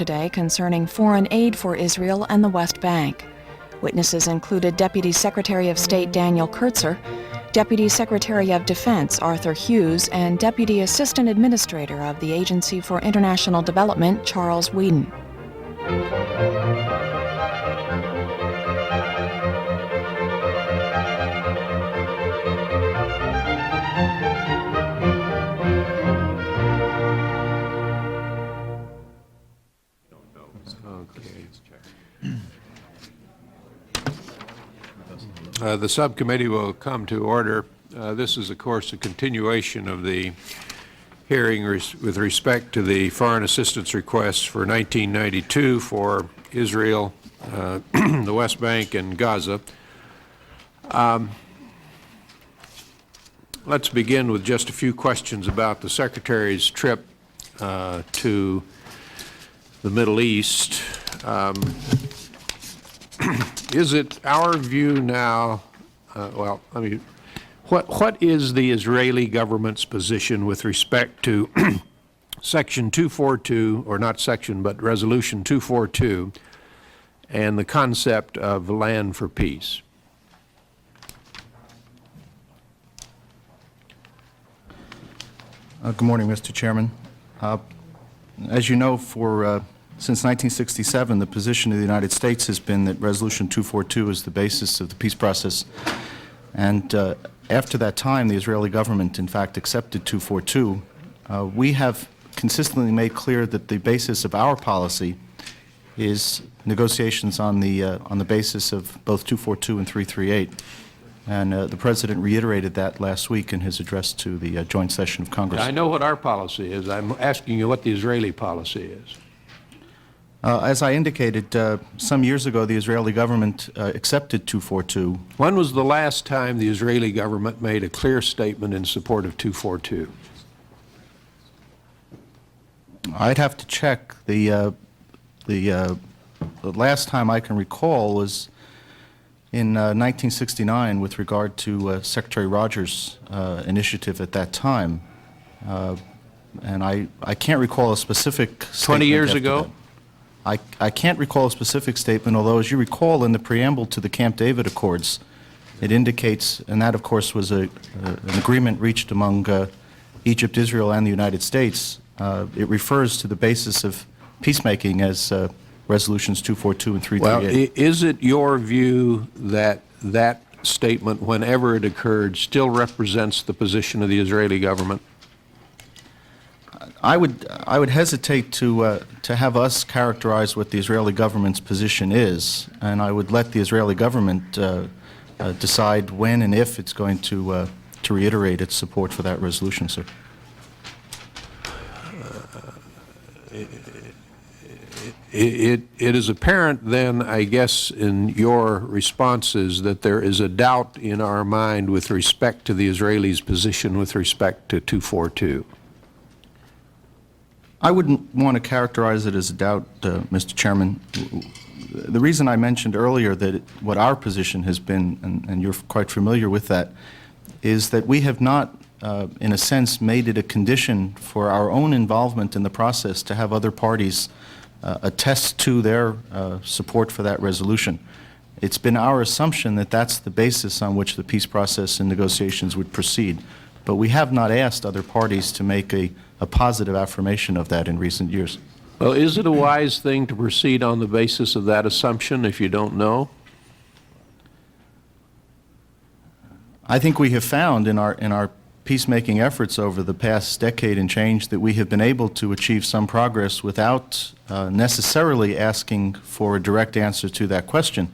today concerning foreign aid for Israel and the West Bank. Witnesses included Deputy Secretary of State Daniel Kurtzer, Deputy Secretary of Defense Arthur Hughes, and Deputy Assistant Administrator of the Agency for International Development Charles Whedon. The subcommittee will come to order. This is, of course, a continuation of the hearing with respect to the foreign assistance requests for 1992 for Israel, the West Bank, and Gaza. Let's begin with just a few questions about the Secretary's trip to the Middle East. Is it our view now, what is the Israeli government's position with respect to Section 242, or not section, but Resolution 242, and the concept of land for peace? Good morning, Mr. Chairman. As you know, since 1967, the position of the United States has been that Resolution 242 is the basis of the peace process. And after that time, the Israeli government, in fact, accepted 242. We have consistently made clear that the basis of our policy is negotiations on the basis of both 242 and 338. And the President reiterated that last week in his address to the joint session of Congress. I know what our policy is. I'm asking you what the Israeli policy is. As I indicated, some years ago, the Israeli government accepted 242. When was the last time the Israeli government made a clear statement in support of 242? I'd have to check. The last time I can recall was in 1969 with regard to Secretary Rogers' initiative at that time. And I can't recall a specific statement. 20 years ago? That. I can't recall a specific statement, although, as you recall, in the preamble to the Camp David Accords, it indicates, and that, of course, was an agreement reached among Egypt, Israel, and the United States. It refers to the basis of peacemaking as Resolutions 242 and 338. Well, is it your view that that statement, whenever it occurred, still represents the position of the Israeli government? I would hesitate to have us characterize what the Israeli government's position is, and I would let the Israeli government decide when and if it's going to reiterate its support for that resolution, sir. It is apparent then, I guess, in your responses that there is a doubt in our mind with respect to the Israelis' position with respect to 242. I wouldn't want to characterize it as a doubt, Mr. Chairman. The reason I mentioned earlier that what our position has been, and you're quite familiar with that, is that we have not, in a sense, made it a condition for our own involvement in the process to have other parties attest to their support for that resolution. It's been our assumption that that's the basis on which the peace process and negotiations would proceed. But we have not asked other parties to make a positive affirmation of that in recent years. Well, is it a wise thing to proceed on the basis of that assumption if you don't know? I think we have found in our peacemaking efforts over the past decade and change that we have been able to achieve some progress without necessarily asking for a direct answer to that question.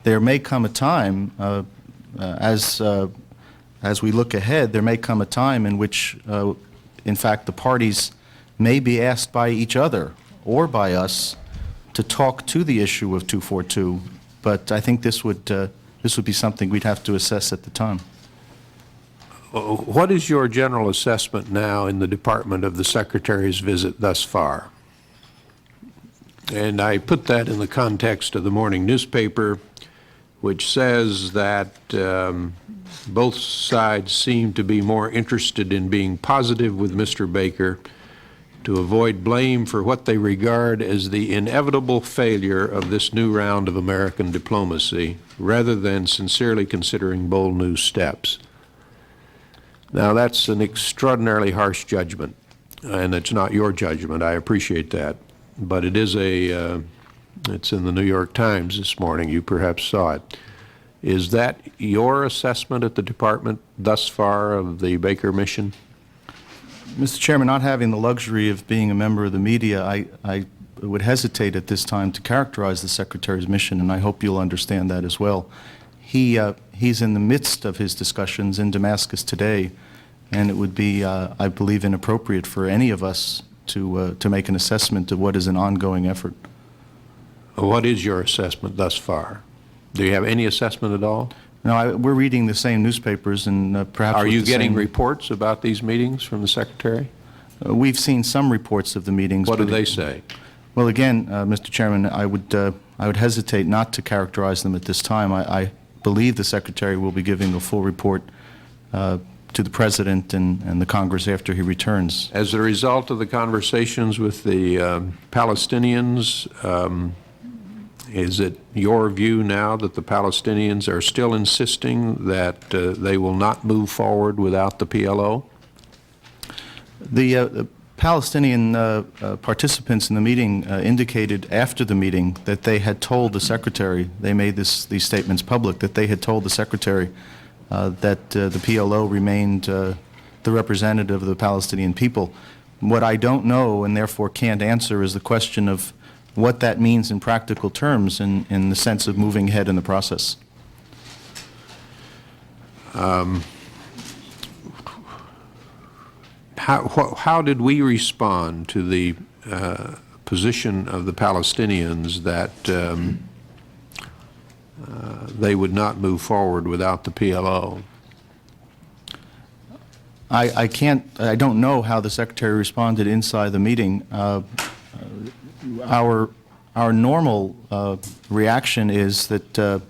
There may come a time, as we look ahead, there may come a time in which in fact, the parties may be asked by each other or by us to talk to the issue of 242, but I think this would be something we'd have to assess at the time. What is your general assessment now in the Department of the Secretary's visit thus far? And I put that in the context of the morning newspaper, which says that both sides seem to be more interested in being positive with Mr. Baker to avoid blame for what they regard as the inevitable failure of this new round of American diplomacy, rather than sincerely considering bold new steps. Now, that's an extraordinarily harsh judgment, and it's not your judgment. I appreciate that. But it is it's in the New York Times this morning. You perhaps saw it. Is that your assessment at the Department thus far of the Baker mission? Mr. Chairman, not having the luxury of being a member of the media, I would hesitate at this time to characterize the Secretary's mission, and I hope you'll understand that as well. He's in the midst of his discussions in Damascus today, and it would be, I believe, inappropriate for any of us to make an assessment of what is an ongoing effort. What is your assessment thus far? Do you have any assessment at all? No, we're reading the same newspapers, and perhaps... Are you getting reports about these meetings from the Secretary? We've seen some reports of the meetings. What do they say? Well, again, Mr. Chairman, I would hesitate not to characterize them at this time. I believe the Secretary will be giving a full report to the President and the Congress after he returns. As a result of the conversations with the Palestinians, is it your view now that the Palestinians are still insisting that they will not move forward without the PLO? The Palestinian participants in the meeting indicated after the meeting that they had told the Secretary, they made these statements public, that they had told the Secretary that the PLO remained the representative of the Palestinian people. What I don't know and therefore can't answer is the question of what that means in practical terms in the sense of moving ahead in the process. How did we respond to the position of the Palestinians that they would not move forward without the PLO? I don't know how the Secretary responded inside the meeting. Our normal reaction is that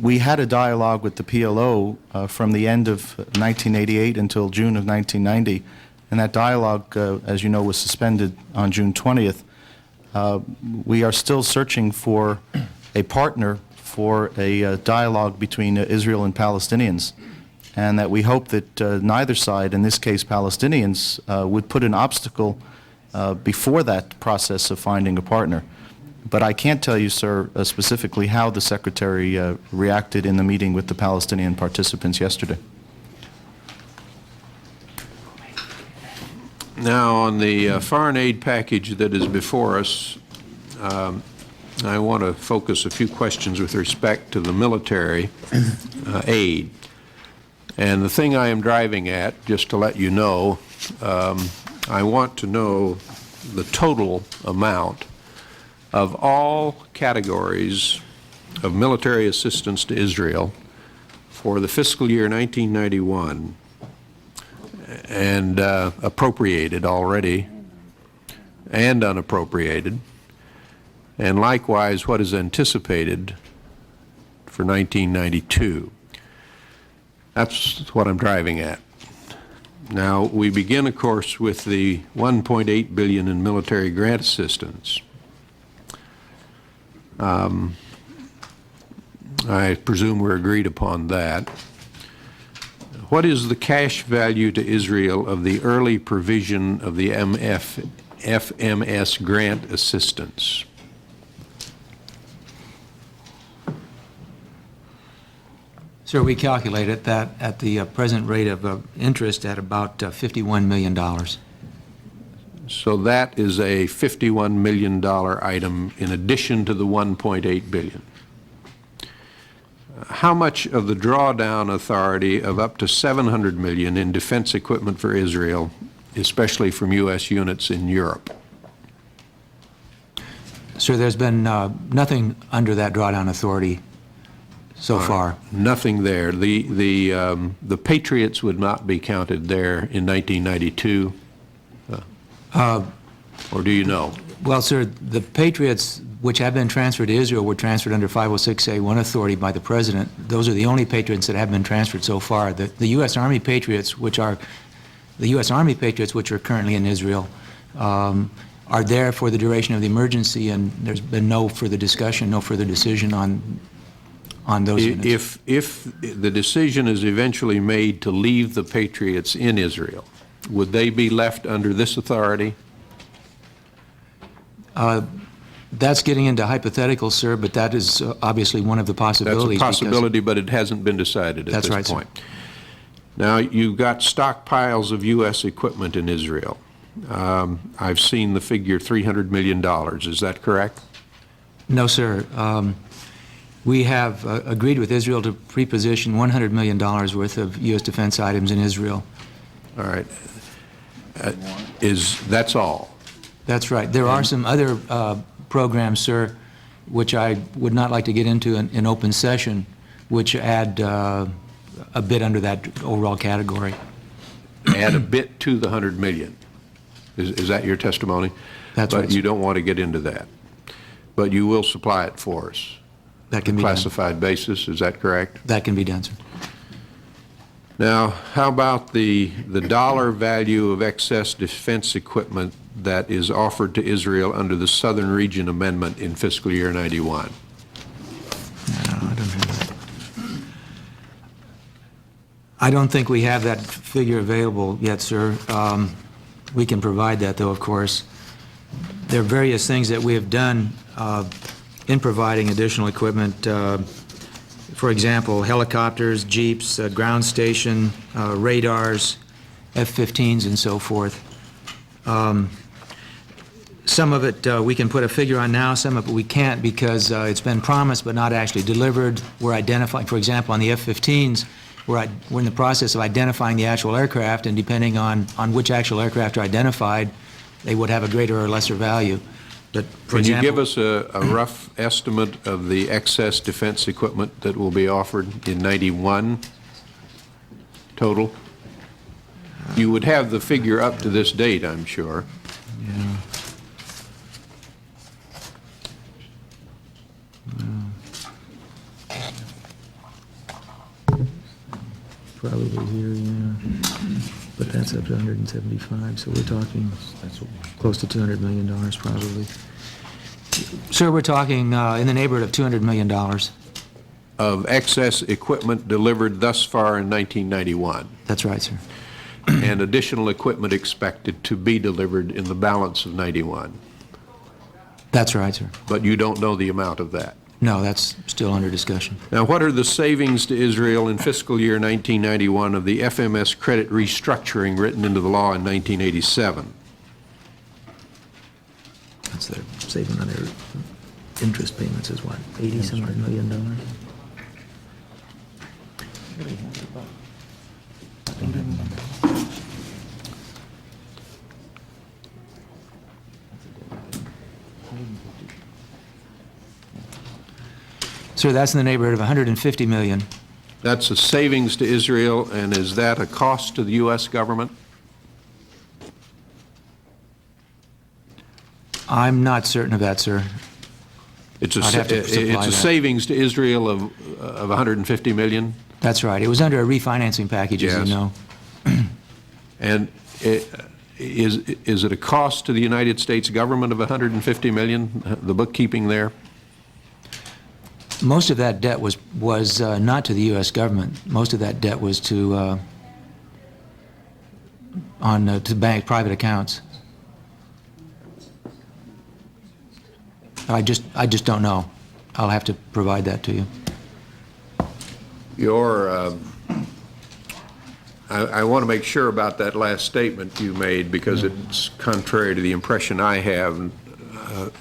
we had a dialogue with the PLO from the end of 1988 until June of 1990, and that dialogue, as you know, was suspended on June 20th. We are still searching for a partner for a dialogue between Israel and Palestinians, and that we hope that neither side, in this case Palestinians, would put an obstacle before that process of finding a partner. But I can't tell you, sir, specifically how the Secretary reacted in the meeting with the Palestinian participants yesterday. Now, on the foreign aid package that is before us, I want to focus a few questions with respect to the military aid. And the thing I am driving at, just to let you know, I want to know the total amount of all categories of military assistance to Israel for the fiscal year 1991 and appropriated already and unappropriated, and likewise what is anticipated for 1992. That's what I'm driving at. Now, we begin, of course, with the $1.8 billion in military grant assistance. I presume we're agreed upon that. What is the cash value to Israel of the early provision of the FMS grant assistance? Sir, we calculated that at the present rate of interest at about $51 million. So that is a $51 million item in addition to the $1.8 billion. How much of the drawdown authority of up to $700 million in defense equipment for Israel, especially from U.S. units in Europe? Sir, there's been nothing under that drawdown authority so far. Nothing there. The Patriots would not be counted there in 1992, or do you know? Well, sir, the Patriots, which have been transferred to Israel, were transferred under 506A1 authority by the President. Those are the only Patriots that have been transferred so far. The U.S. Army Patriots, which are the U.S. Army Patriots, which are currently in Israel, are there for the duration of the emergency, and there's been no further discussion, no further decision on those units. If the decision is eventually made to leave the Patriots in Israel, would they be left under this authority? That's getting into hypothetical, sir, but that is obviously one of the possibilities. That's a possibility, but it hasn't been decided at this point. Sir. Now, you've got stockpiles of U.S. equipment in Israel. I've seen the figure $300 million. Is that correct? No, sir. We have agreed with Israel to preposition $100 million worth of U.S. defense items in Israel. All right. That's all? That's right. There are some other programs, sir, which I would not like to get into in open session, which add a bit under that overall category. Add a bit to the $100 million. Is that your testimony? That's right. But you don't want to get into that. But you will supply it for us? That can be done. Classified basis, is that correct? That can be done, sir. Now, how about the dollar value of excess defense equipment that is offered to Israel under the Southern Region Amendment in fiscal year 91? No, I don't have that. I don't think we have that figure available yet, sir. We can provide that, though, of course. There are various things that we have done in providing additional equipment. For example, helicopters, jeeps, ground station, radars, F-15s, and so forth. Some of it we can put a figure on now, some of it we can't because it's been promised but not actually delivered. We're identifying, for example, on the F-15s, we're in the process of identifying the actual aircraft, and depending on which actual aircraft are identified, they would have a greater or lesser value. But for Can you example, give us a rough estimate of the excess defense equipment that will be offered in 91 total? You would have the figure up to this date, I'm sure. Yeah. Probably here, yeah. But that's up to 175, so we're talking close to $200 million probably. Sir, we're talking in the neighborhood of $200 million. Of excess equipment delivered thus far in 1991. That's right, sir. And additional equipment expected to be delivered in the balance of 91. That's right, sir. But you don't know the amount of that. No, that's still under discussion. Now, what are the savings to Israel in fiscal year 1991 of the FMS credit restructuring written into the law in 1987? That's their saving on their interest payments is what, $80-some million? Sir, that's in the neighborhood of $150 million. That's a savings to Israel, and is that a cost to the U.S. government? I'm not certain of that, sir. It's I'd have to supply that. savings to Israel of $150 million? That's right. It was under a refinancing package, as you know. And is it a cost to the United States government of $150 million, the bookkeeping there? Most of that debt was not to the U.S. government. Most of that debt was to bank private accounts. I just don't know. I'll have to provide that to you. I want to make sure about that last statement you made, because it's contrary to the impression I have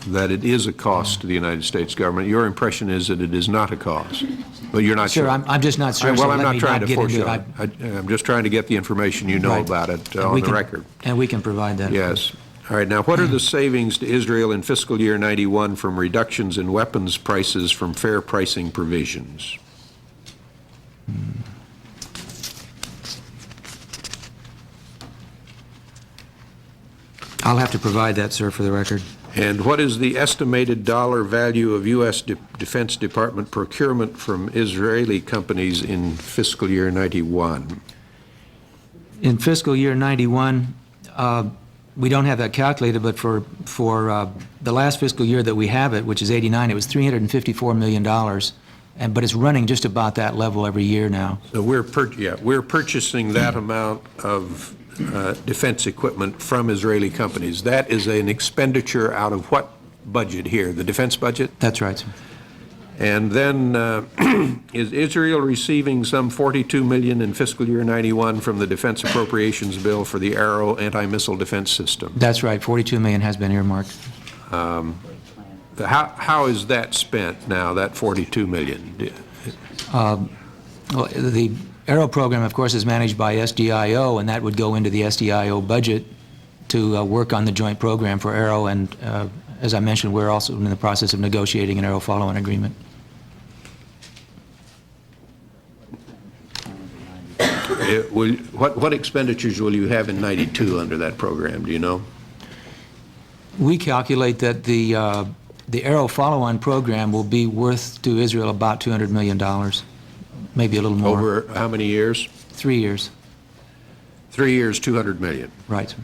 that it is a cost to the United States government. Your impression is that it is not a cost, but you're not sure. Sure, I'm just not sure. Well, I'm not trying to force you. I'm just trying to get the information you know Right. about it on the record. And we can provide that. Yes. All right. Now, what are the savings to Israel in fiscal year 91 from reductions in weapons prices from fair pricing provisions? I'll have to provide that, sir, for the record. And what is the estimated dollar value of U.S. Defense Department procurement from Israeli companies in fiscal year 91? In fiscal year 91, we don't have that calculated, but for the last fiscal year that we have it, which is 89, it was $354 million, but it's running just about that level every year now. So we're purchasing that amount of defense equipment from Israeli companies. That is an expenditure out of what budget here, the defense budget? That's right, sir. And then is Israel receiving some $42 million in fiscal year 91 from the defense appropriations bill for the Arrow anti-missile defense system? That's right, $42 million has been earmarked. How is that spent now, that $42 million? Well, the Arrow program, of course, is managed by SDIO, and that would go into the SDIO budget to work on the joint program for Arrow, and as I mentioned, we're also in the process of negotiating an Arrow follow-on agreement. What expenditures will you have in 92 under that program, do you know? We calculate that the Arrow follow-on program will be worth to Israel about $200 million, maybe a little more. Over how many years? 3 years. 3 years, $200 million. Right.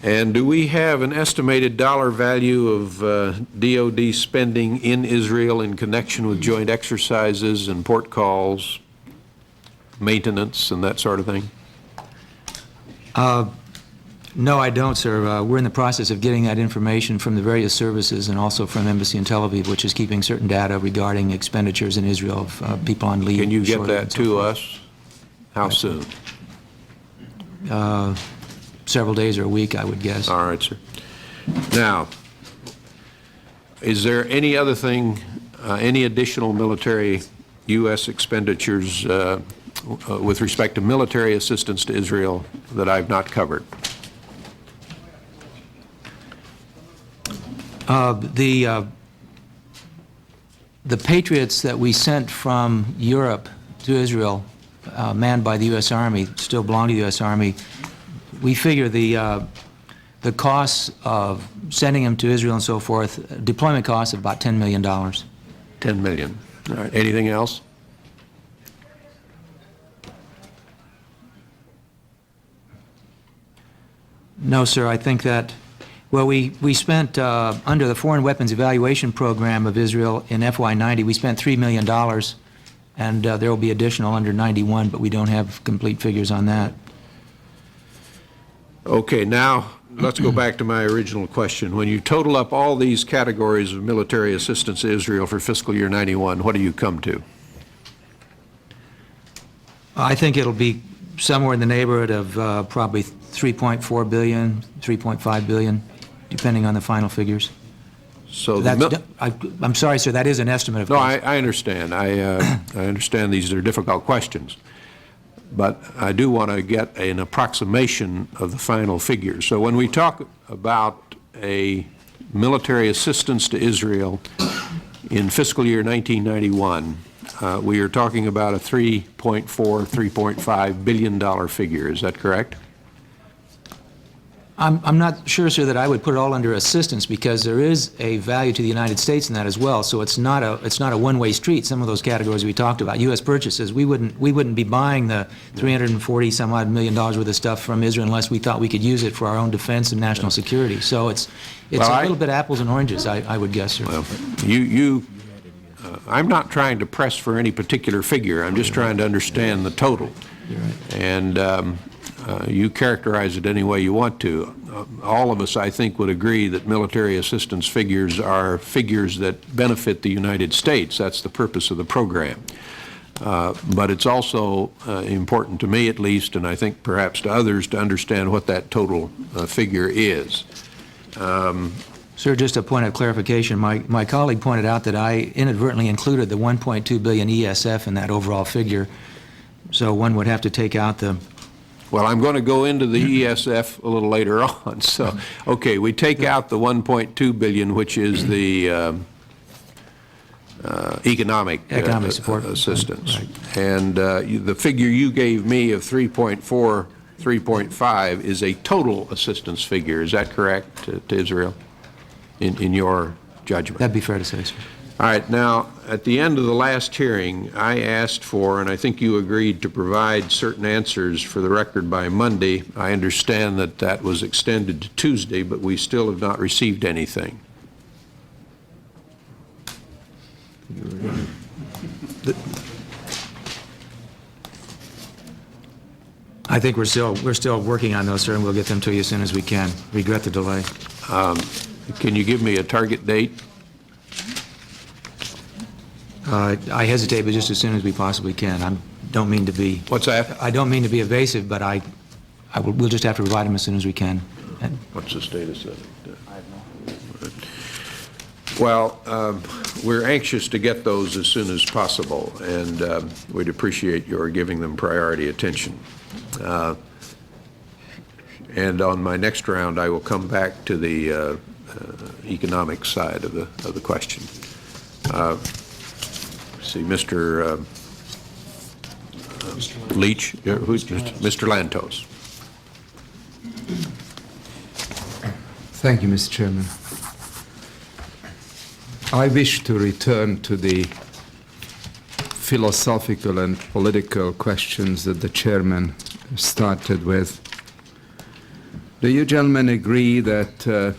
And do we have an estimated dollar value of DOD spending in Israel in connection with joint exercises and port calls, maintenance, and that sort of thing? No, I don't, sir. We're in the process of getting that information from the various services and also from Embassy in Tel Aviv, which is keeping certain data regarding expenditures in Israel of people on leave. Can you get that and so to forth. us? How soon? Several days or a week, I would guess. All right, sir. Now, is there any other thing, any additional military U.S. expenditures with respect to military assistance to Israel that I've not covered? The Patriots that we sent from Europe to Israel, manned by the U.S. Army, still belong to the U.S. Army, we figure the costs of sending them to Israel and so forth, deployment costs of about $10 million. $10 million. All right. Anything else? No, sir. I think that, well, we spent, under the Foreign Weapons Evaluation Program of Israel in FY90, we spent $3 million, and there will be additional under 91, but we don't have complete figures on that. Okay, now let's go back to my original question. When you total up all these categories of military assistance to Israel for fiscal year 91, what do you come to? I think it'll be somewhere in the neighborhood of probably $3.4 billion, $3.5 billion, depending on the final figures. So I'm sorry, sir, that is an estimate, of no, course. I understand. I understand these are difficult questions. But I do want to get an approximation of the final figure. So when we talk about a military assistance to Israel in fiscal year 1991, we are talking about a $3.5 billion figure. Is that correct? I'm not sure, sir, that I would put it all under assistance, because there is a value to the United States in that as well. So it's not a one-way street. Some of those categories we talked about, U.S. purchases, we wouldn't be buying the $340-some-odd million worth of stuff from Israel unless we thought we could use it for our own defense and national security. So it's a little bit apples and oranges, I would guess, sir. Well, I'm not trying to press for any particular figure. I'm just trying to understand the total. You're right. And you characterize it any way you want to. All of us, I think, would agree that military assistance figures are figures that benefit the United States. That's the purpose of the program. But it's also important to me, at least, and I think perhaps to others, to understand what that total figure is. Sir, just a point of clarification. My colleague pointed out that I inadvertently included the $1.2 billion ESF in that overall figure. So one would have to take out the... Well, I'm going to go into the ESF a little later on. So, okay, we take out the $1.2 billion, which is the economic support assistance. right. And the figure you gave me of 3.4, 3.5 is a total assistance figure. Is that correct to Israel in your judgment? That'd be fair to say, sir. All right, now, at the end of the last hearing, I asked for, and I think you agreed to provide certain answers for the record by Monday. I understand that that was extended to Tuesday, but we still have not received anything. I think we're still working on those, sir, and we'll get them to you as soon as we can. Regret the delay. Can you give me a target date? I hesitate, but just as soon as we possibly can. I don't mean to be... What's that? I don't mean to be evasive, but we'll just have to provide them as soon as we can. What's the status of it? I have no. Well, we're anxious to get those as soon as possible, and we'd appreciate your giving them priority attention. And on my next round, I will come back to the economic side of the question. See, Mr. Leach, who's Mr. Lantos? Thank you, Mr. Chairman. I wish to return to the philosophical and political questions that the chairman started with. Do you gentlemen agree that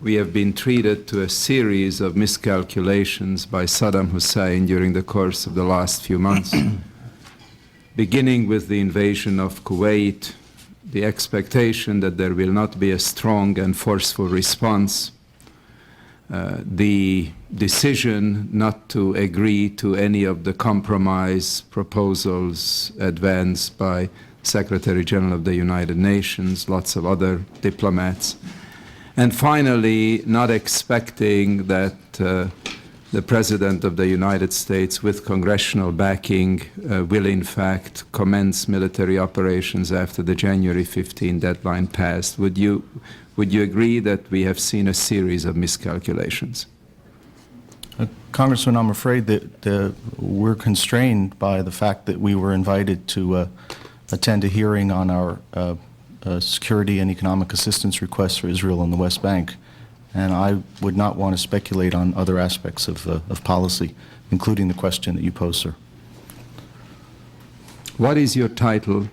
we have been treated to a series of miscalculations by Saddam Hussein during the course of the last few months, beginning with the invasion of Kuwait, the expectation that there will not be a strong and forceful response, the decision not to agree to any of the compromise proposals advanced by Secretary General of the United Nations, lots of other diplomats, and finally not expecting that the President of the United States, with congressional backing, will in fact commence military operations after the January 15 deadline passed. Would you agree that we have seen a series of miscalculations? Congressman, I'm afraid that we're constrained by the fact that we were invited to attend a hearing on our security and economic assistance requests for Israel and the West Bank. And I would not want to speculate on other aspects of policy, including the question that you posed, sir. What is your title?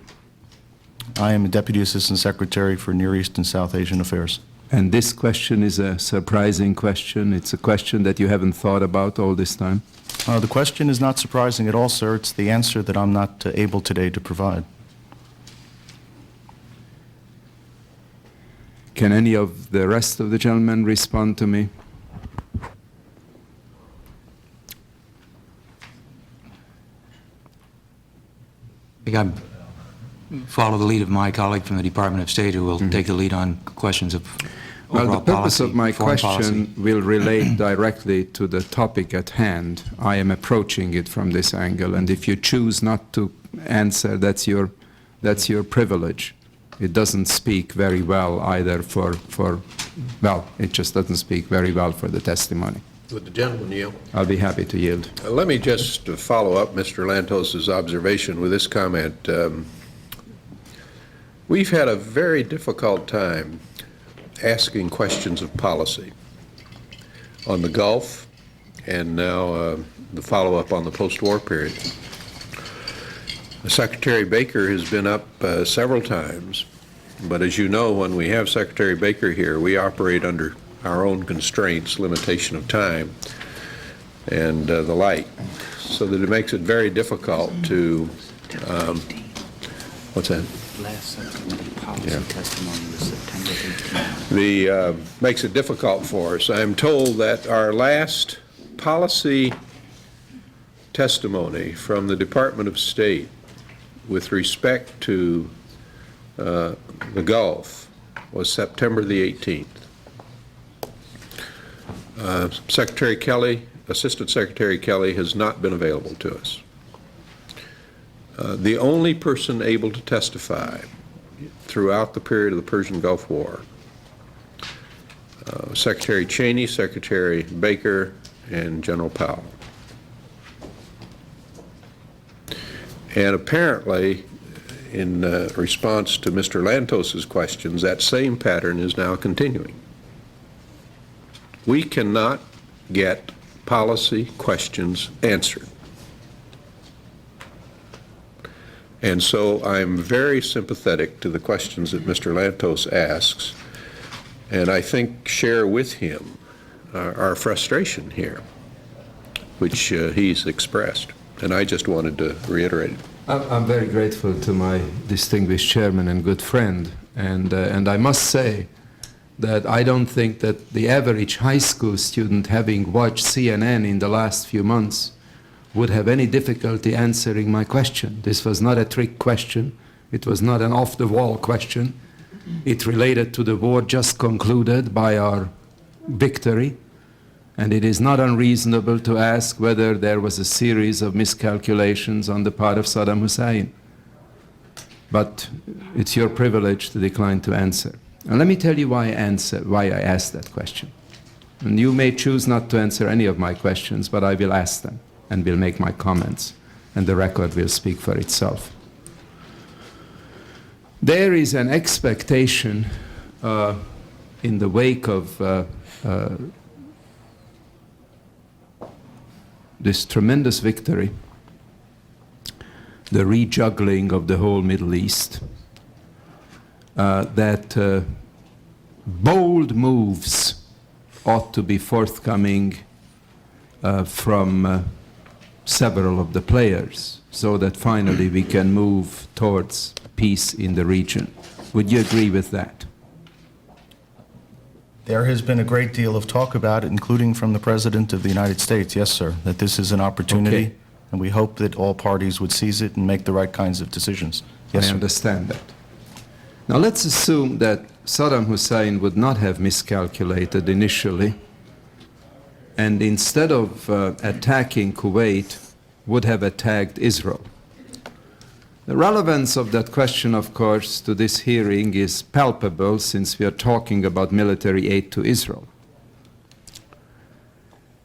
I am a Deputy Assistant Secretary for Near East and South Asian Affairs. And this question is a surprising question. It's a question that you haven't thought about all this time. The question is not surprising at all, sir. It's the answer that I'm not able today to provide. Can any of the rest of the gentlemen respond to me? I think I follow the lead of my colleague from the Department of State, who will take the lead on questions of Well, overall the purpose policy, of my foreign question policy. will relate directly to the topic at hand. I am approaching it from this angle, and if you choose not to answer, that's your privilege. It doesn't speak very well either well, it just doesn't speak very well for the testimony. Would the gentleman yield? I'll be happy to yield. Let me just follow up Mr. Lantos's observation with this comment. We've had a very difficult time asking questions of policy on the Gulf and now the follow-up on the post-war period. Secretary Baker has been up several times, but as you know, when we have Secretary Baker here, we operate under our own constraints, limitation of time, and the like, so that it makes it very difficult to, what's that? Last subcommittee policy testimony was September 18th. Makes it difficult for us. I'm told that our last policy testimony from the Department of State with respect to the Gulf was September the 18th. Secretary Kelly, Assistant Secretary Kelly, has not been available to us. The only person able to testify throughout the period of the Persian Gulf War, Secretary Cheney, Secretary Baker, and General Powell. And apparently, in response to Mr. Lantos's questions, that same pattern is now continuing. We cannot get policy questions answered. And so I'm very sympathetic to the questions that Mr. Lantos asks, and I think share with him our frustration here, which he's expressed. And I just wanted to reiterate it. I'm very grateful to my distinguished chairman and good friend, and I must say that I don't think that the average high school student, having watched CNN in the last few months, would have any difficulty answering my question. This was not a trick question. It was not an off-the-wall question. It related to the war just concluded by our victory, and it is not unreasonable to ask whether there was a series of miscalculations on the part of Saddam Hussein. But it's your privilege to decline to answer. And let me tell you why I asked that question. And you may choose not to answer any of my questions, but I will ask them and will make my comments, and the record will speak for itself. There is an expectation in the wake of this tremendous victory, the rejuggling of the whole Middle East, that bold moves ought to be forthcoming from several of the players, so that finally we can move towards peace in the region. Would you agree with that? There has been a great deal of talk about it, including from the President of the United States, yes, sir, that this is an opportunity, Okay. and we hope that all parties would seize it and make the right kinds of decisions. Yes, I sir. understand that. Now let's assume that Saddam Hussein would not have miscalculated initially, and instead of attacking Kuwait, would have attacked Israel. The relevance of that question, of course, to this hearing is palpable, since we are talking about military aid to Israel.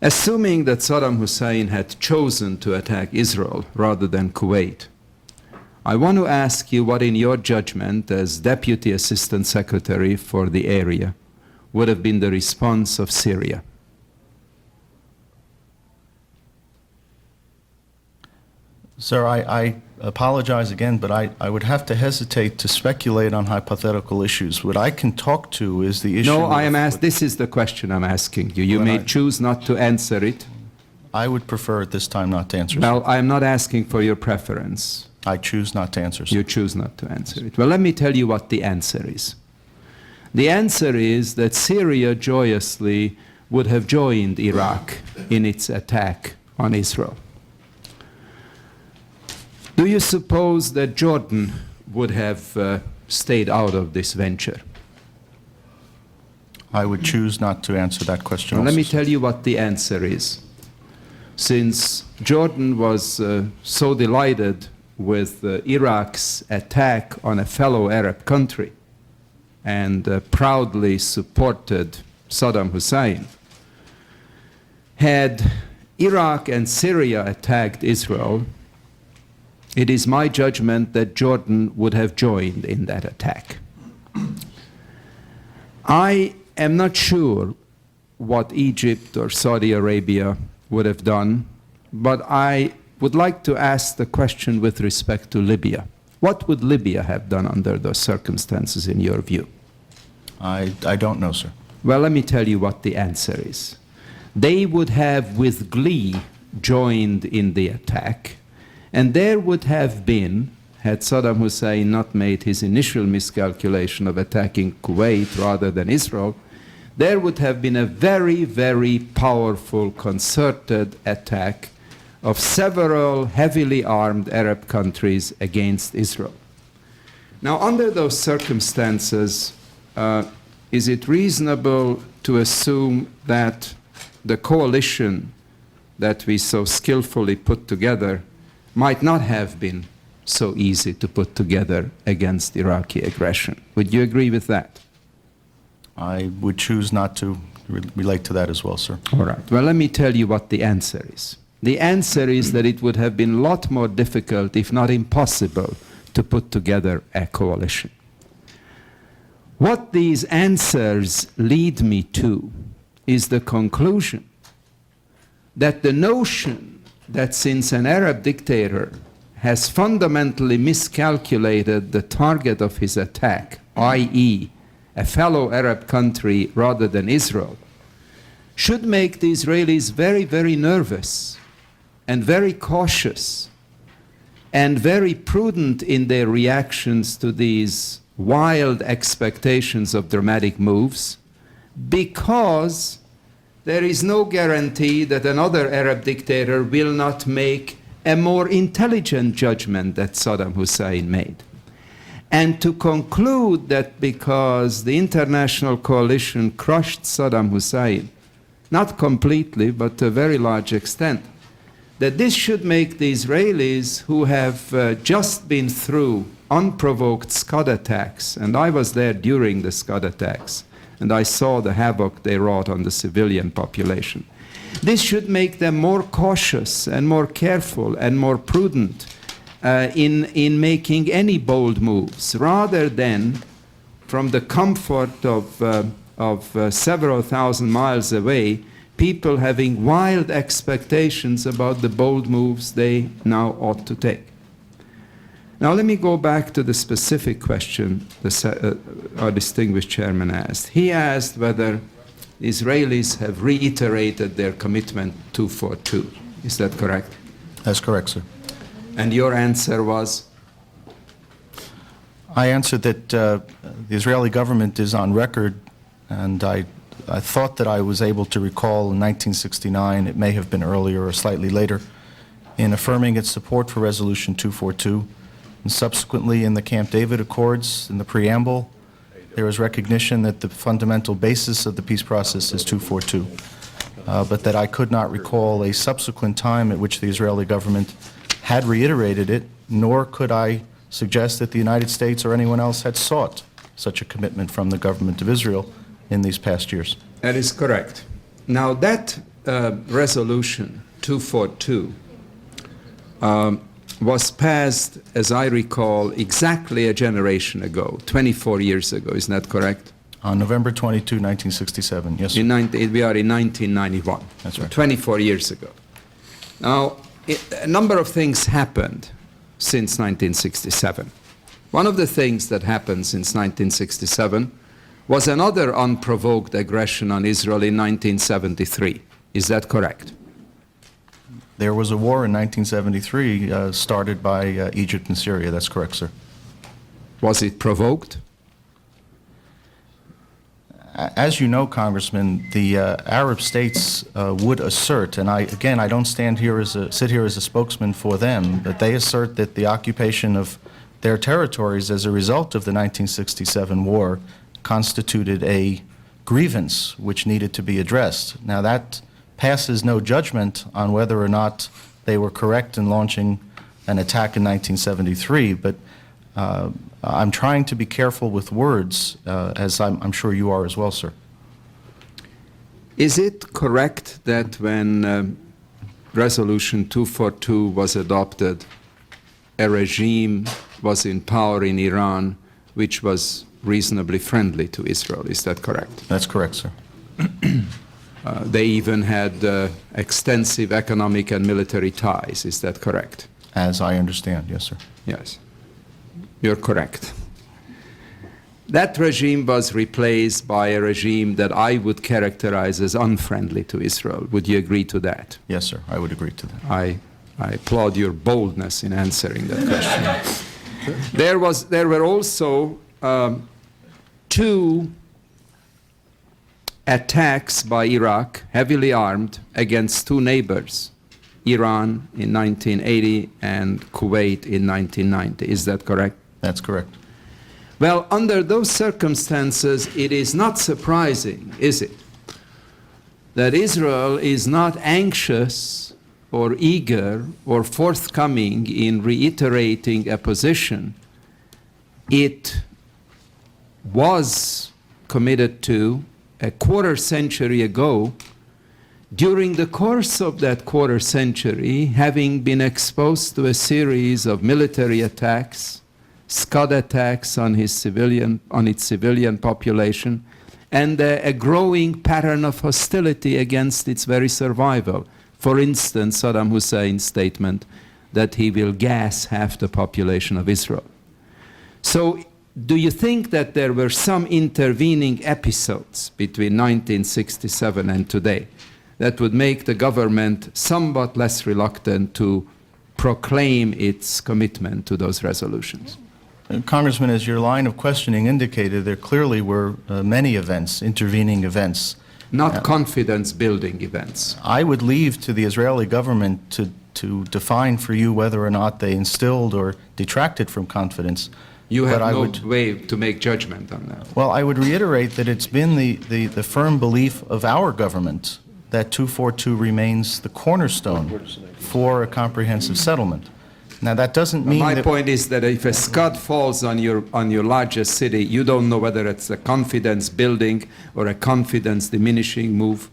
Assuming that Saddam Hussein had chosen to attack Israel rather than Kuwait, I want to ask you what, in your judgment as Deputy Assistant Secretary for the area, would have been the response of Syria? Sir, I apologize again, but I would have to hesitate to speculate on hypothetical issues. What I can talk to is the issue... No, I am asked. This is the question I'm asking you. You Well, may I- choose not to answer it. I would prefer at this time not to answer. Well, I am not asking for your preference. I choose not to answer, sir. You choose not to answer it. Well, let me tell you what the answer is. The answer is that Syria joyously would have joined Iraq in its attack on Israel. Do you suppose that Jordan would have stayed out of this venture? I would choose not to answer that question Well, let also, me sir. tell you what the answer is. Since Jordan was so delighted with Iraq's attack on a fellow Arab country and proudly supported Saddam Hussein, had Iraq and Syria attacked Israel, it is my judgment that Jordan would have joined in that attack. I am not sure what Egypt or Saudi Arabia would have done, but I would like to ask the question with respect to Libya. What would Libya have done under those circumstances, in your view? I don't know, sir. Well, let me tell you what the answer is. They would have, with glee, joined in the attack, and there would have been, had Saddam Hussein not made his initial miscalculation of attacking Kuwait rather than Israel, there would have been a very, very powerful concerted attack of several heavily armed Arab countries against Israel. Now, under those circumstances, is it reasonable to assume that the coalition that we so skillfully put together might not have been so easy to put together against Iraqi aggression? Would you agree with that? I would choose not to relate to that as well, sir. All right. Well, let me tell you what the answer is. The answer is that it would have been a lot more difficult, if not impossible, to put together a coalition. What these answers lead me to is the conclusion that the notion that since an Arab dictator has fundamentally miscalculated the target of his attack, i.e., a fellow Arab country rather than Israel, should make the Israelis very, very nervous and very cautious and very prudent in their reactions to these wild expectations of dramatic moves, because there is no guarantee that another Arab dictator will not make a more intelligent judgment that Saddam Hussein made. And to conclude that because the international coalition crushed Saddam Hussein, not completely, but to a very large extent, that this should make the Israelis, who have just been through unprovoked Scud attacks, and I was there during the Scud attacks, and I saw the havoc they wrought on the civilian population. This should make them more cautious and more careful and more prudent in making any bold moves, rather than from the comfort of several thousand miles away, people having wild expectations about the bold moves they now ought to take. Now let me go back to the specific question our distinguished chairman asked. He asked whether the Israelis have reiterated their commitment 242. Is that correct? That's correct, sir. And your answer was? I answered that the Israeli government is on record, and I thought that I was able to recall in 1969, it may have been earlier or slightly later, in affirming its support for Resolution 242. And subsequently, in the Camp David Accords, in the preamble, there is recognition that the fundamental basis of the peace process is 242, but that I could not recall a subsequent time at which the Israeli government had reiterated it, nor could I suggest that the United States or anyone else had sought such a commitment from the government of Israel in these past years. That is correct. Now that resolution 242 was passed, as I recall, exactly a generation ago, 24 years ago. Isn't that correct? On November 22, 1967, yes, sir. We are in 1991. That's right. 24 years ago. Now, a number of things happened since 1967. One of the things that happened since 1967 was another unprovoked aggression on Israel in 1973. Is that correct? There was a war in 1973 started by Egypt and Syria. That's correct, sir. Was it provoked? As you know, Congressman, the Arab states would assert, and I don't sit here as a spokesman for them, but they assert that the occupation of their territories as a result of the 1967 war constituted a grievance which needed to be addressed. Now that passes no judgment on whether or not they were correct in launching an attack in 1973, but I'm trying to be careful with words, as I'm sure you are as well, sir. Is it correct that when Resolution 242 was adopted, a regime was in power in Iran which was reasonably friendly to Israel? Is that correct? That's correct, sir. They even had extensive economic and military ties. Is that correct? As I understand, yes, sir. Yes. You're correct. That regime was replaced by a regime that I would characterize as unfriendly to Israel. Would you agree to that? Yes, sir. I would agree to that. I applaud your boldness in answering that question. There were also two attacks by Iraq, heavily armed, against two neighbors, Iran in 1980 and Kuwait in 1990. Is that correct? That's correct. Well, under those circumstances, it is not surprising, is it, that Israel is not anxious or eager or forthcoming in reiterating a position it was committed to a quarter century ago, during the course of that quarter century, having been exposed to a series of military attacks, Scud attacks on its civilian population, and a growing pattern of hostility against its very survival. For instance, Saddam Hussein's statement that he will gas half the population of Israel. So do you think that there were some intervening episodes between 1967 and today that would make the government somewhat less reluctant to proclaim its commitment to those resolutions? Congressman, as your line of questioning indicated, there clearly were many events, intervening events. Not confidence-building events. I would leave to the Israeli government to define for you whether or not they instilled or detracted from confidence. You have But no way to make judgment on that. Well, I would reiterate that it's been the firm belief of our government that 242 remains the cornerstone for a comprehensive settlement. Now, that doesn't mean My that... point is that if a scud falls on your largest city, you don't know whether it's a confidence-building or a confidence-diminishing move.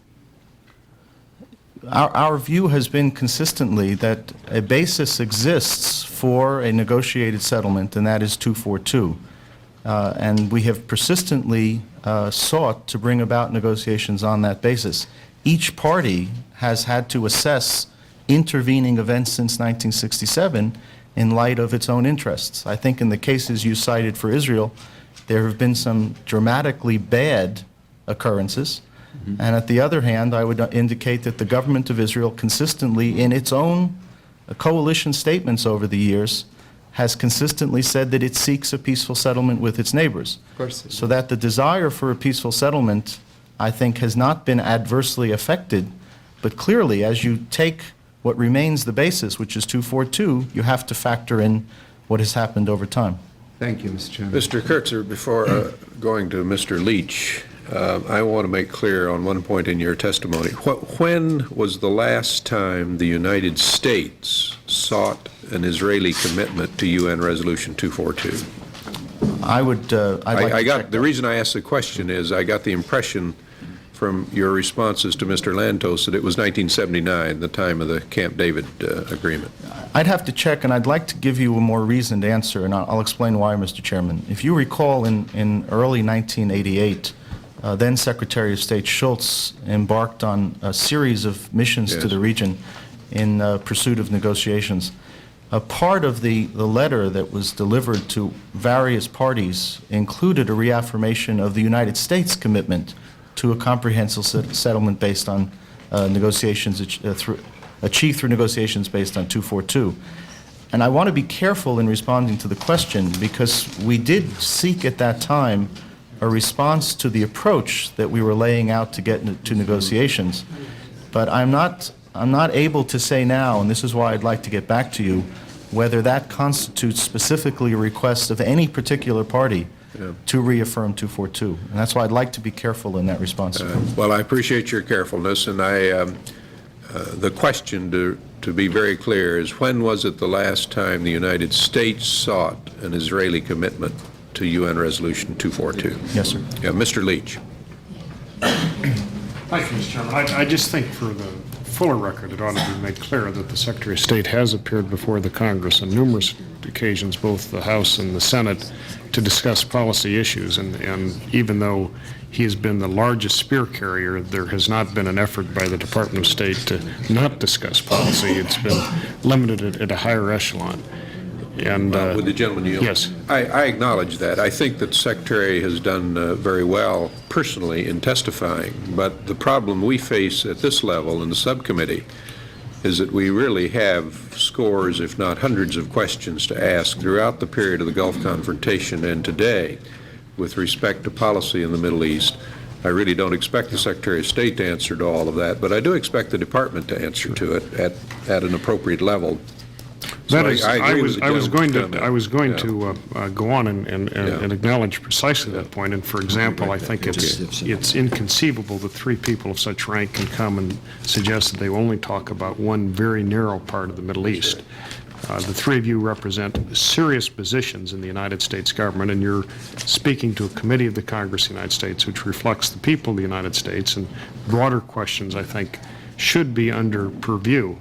Our view has been consistently that a basis exists for a negotiated settlement, and that is 242. And we have persistently sought to bring about negotiations on that basis. Each party has had to assess intervening events since 1967 in light of its own interests. I think in the cases you cited for Israel, there have been some dramatically bad occurrences. And at the other hand, I would indicate that the government of Israel consistently, in its own coalition statements over the years, has consistently said that it seeks a peaceful settlement with its neighbors. Of course. So that the desire for a peaceful settlement, I think, has not been adversely affected. But clearly, as you take what remains the basis, which is 242, you have to factor in what has happened over time. Thank you, Mr. Chairman. Mr. Kurtzer, before going to Mr. Leach, I want to make clear on one point in your testimony. When was the last time the United States sought an Israeli commitment to UN Resolution 242? I'd like to check the reason I asked the question is I got the impression from your responses to Mr. Lantos that it was 1979, the time of the Camp David agreement. I'd have to check, and I'd like to give you a more reasoned answer, and I'll explain why, Mr. Chairman. If you recall, in early 1988, then Secretary of State Schultz embarked on a series of missions to the region in pursuit of negotiations. A part of the letter that was delivered to various parties included a reaffirmation of the United States' commitment to a comprehensive settlement based on negotiations achieved through negotiations based on 242. And I want to be careful in responding to the question because we did seek at that time a response to the approach that we were laying out to get to negotiations. But I'm not able to say now, and this is why I'd like to get back to you, whether that constitutes specifically a request of any particular party to reaffirm 242. And that's why I'd like to be careful in that response. Well, I appreciate your carefulness, and the question, to be very clear, is when was it the last time the United States sought an Israeli commitment to UN Resolution 242? Yes, sir. Yeah, Mr. Leach. Thank you, Mr. Chairman. I just think for the fuller record, it ought to be made clear that the Secretary of State has appeared before the Congress on numerous occasions, both the House and the Senate, to discuss policy issues. And even though he has been the largest spear carrier, there has not been an effort by the Department of State to not discuss policy. It's been limited at a higher echelon. And Would the gentleman yield? Yes. I acknowledge that. I think that the Secretary has done very well personally in testifying, but the problem we face at this level in the subcommittee is that we really have scores, if not hundreds, of questions to ask throughout the period of the Gulf confrontation and today with respect to policy in the Middle East. I really don't expect the Secretary of State to answer to all of that, but I do expect the Department to answer to it at an appropriate level. That So is, I agree with the I was going gentleman's to go on and acknowledge precisely that point. And for example, I think it's inconceivable that three people of such rank can come and suggest that they only talk about one very narrow part of the Middle East. The three of you represent serious positions in the United States government, and you're speaking to a committee of the Congress of the United States which reflects the people of the United States, and broader questions, I think, should be under purview.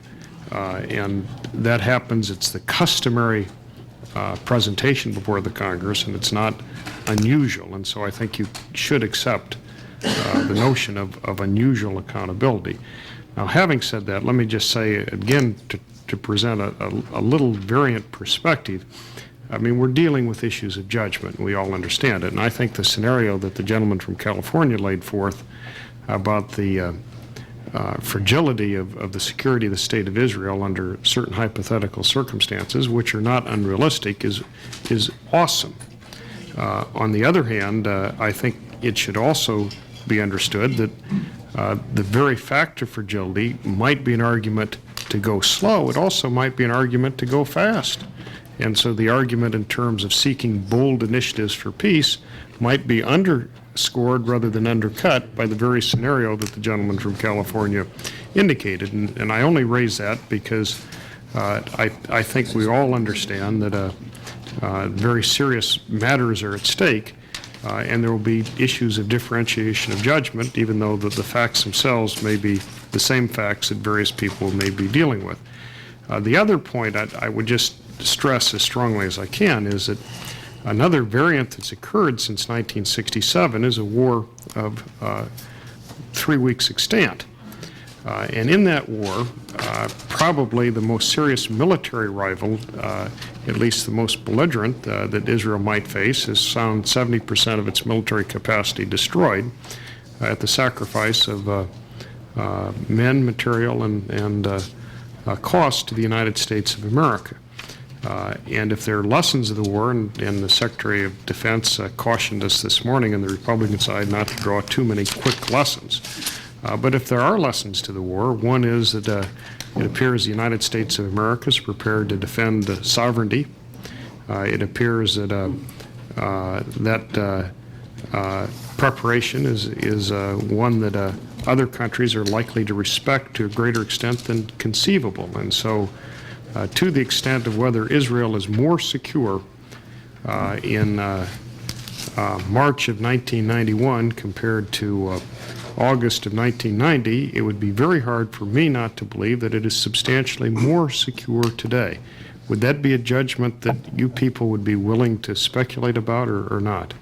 And that happens, it's the customary presentation before the Congress, and it's not unusual. And so I think you should accept the notion of unusual accountability. Now, having said that, let me just say again to present a little variant perspective. I mean, we're dealing with issues of judgment, and we all understand it. And I think the scenario that the gentleman from California laid forth about the fragility of the security of the State of Israel under certain hypothetical circumstances, which are not unrealistic, is awesome. On the other hand, I think it should also be understood that the very fact of fragility might be an argument to go slow. It also might be an argument to go fast. And so the argument in terms of seeking bold initiatives for peace might be underscored rather than undercut by the very scenario that the gentleman from California indicated. And I only raise that because I think we all understand that very serious matters are at stake, and there will be issues of differentiation of judgment, even though the facts themselves may be the same facts that various people may be dealing with. The other point I would just stress as strongly as I can is that another variant that's occurred since 1967 is a war of 3 weeks extent. And in that war, probably the most serious military rival, at least the most belligerent that Israel might face, has found 70% of its military capacity destroyed at the sacrifice of men, material, and cost to the United States of America. And if there are lessons of the war, and the Secretary of Defense cautioned us this morning on the Republican side not to draw too many quick lessons. But if there are lessons to the war, one is that it appears the United States of America is prepared to defend sovereignty. It appears that preparation is one that other countries are likely to respect to a greater extent than conceivable. And so to the extent of whether Israel is more secure in March of 1991 compared to August of 1990, it would be very hard for me not to believe that it is substantially more secure today. Would that be a judgment that you people would be willing to speculate about or not?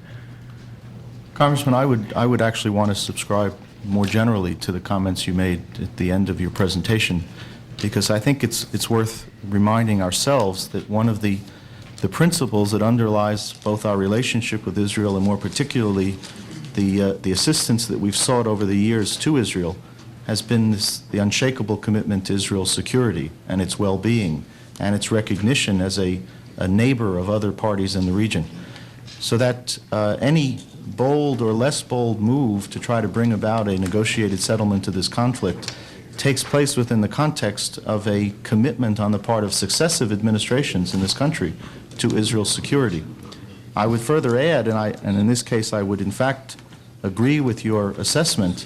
Congressman, I would actually want to subscribe more generally to the comments you made at the end of your presentation, because I think it's worth reminding ourselves that one of the principles that underlies both our relationship with Israel and more particularly the assistance that we've sought over the years to Israel has been the unshakable commitment to Israel's security and its well-being and its recognition as a neighbor of other parties in the region. So that any bold or less bold move to try to bring about a negotiated settlement to this conflict takes place within the context of a commitment on the part of successive administrations in this country to Israel's security. I would further add, and in this case I would in fact agree with your assessment,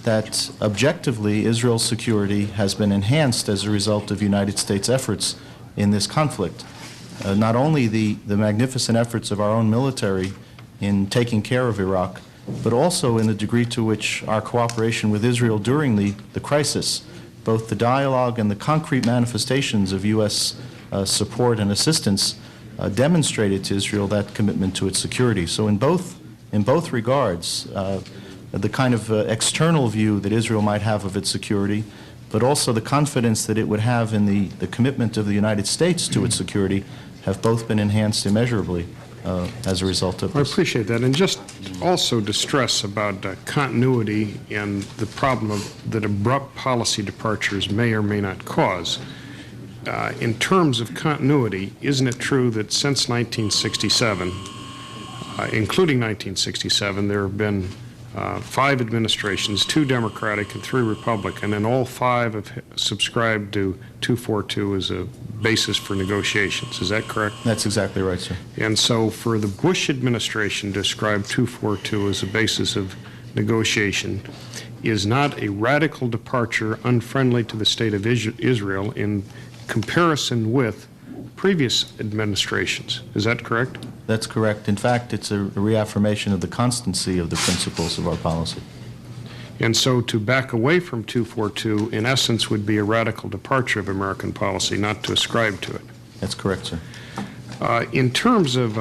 that objectively Israel's security has been enhanced as a result of United States efforts in this conflict. Not only the magnificent efforts of our own military in taking care of Iraq, but also in the degree to which our cooperation with Israel during the crisis, both the dialogue and the concrete manifestations of U.S. support and assistance demonstrated to Israel that commitment to its security. So in both regards, the kind of external view that Israel might have of its security, but also the confidence that it would have in the commitment of the United States to its security, have both been enhanced immeasurably as a result of this. I appreciate that. And just also to stress about continuity and the problem that abrupt policy departures may or may not cause. In terms of continuity, isn't it true that since 1967, including 1967, there have been 5 administrations, 2 Democratic and 3 Republican, and all 5 have subscribed to 242 as a basis for negotiations. Is that correct? That's exactly right, sir. And so for the Bush administration to describe 242 as a basis of negotiation is not a radical departure unfriendly to the state of Israel in comparison with previous administrations. Is that correct? That's correct. In fact, it's a reaffirmation of the constancy of the principles of our policy. And so to back away from 242, in essence, would be a radical departure of American policy, not to ascribe to it. That's correct, sir. In terms of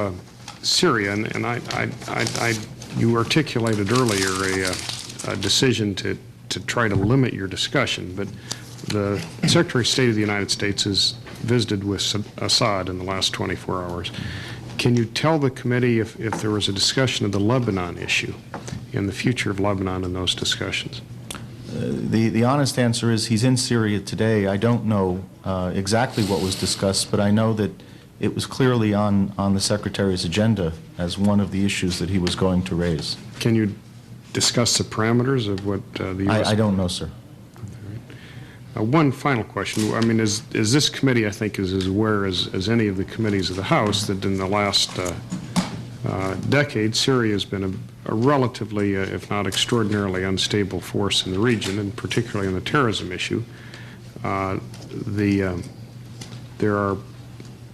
Syria, and I You articulated earlier a decision to try to limit your discussion, but the Secretary of State of the United States has visited with Assad in the last 24 hours. Can you tell the committee if there was a discussion of the Lebanon issue and the future of Lebanon in those discussions? The honest answer is he's in Syria today. I don't know exactly what was discussed, but I know that it was clearly on the Secretary's agenda as one of the issues that he was going to raise. Can you discuss the parameters of what the U.S. I don't know, sir. One final question. I mean, is this committee, I think, is as aware as any of the committees of the House that in the last decade, Syria has been a relatively, if not extraordinarily unstable force in the region, and particularly on the terrorism issue. There are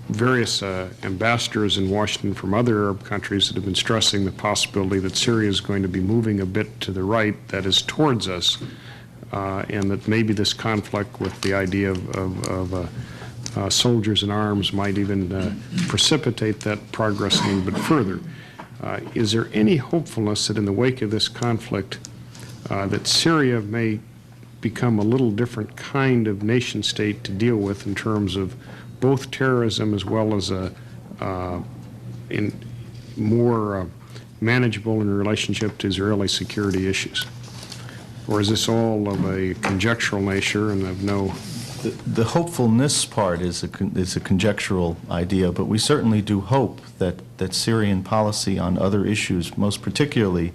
various ambassadors in Washington from other Arab countries that have been stressing the possibility that Syria is going to be moving a bit to the right, that is towards us, and that maybe this conflict with the idea of soldiers in arms might even precipitate that progress a little bit further. Is there any hopefulness that in the wake of this conflict that Syria may become a little different kind of nation state to deal with in terms of both terrorism as well as more manageable in relationship to Israeli security issues? Or is this all of a conjectural nature and of no... The hopefulness part is a conjectural idea, but we certainly do hope that Syrian policy on other issues, most particularly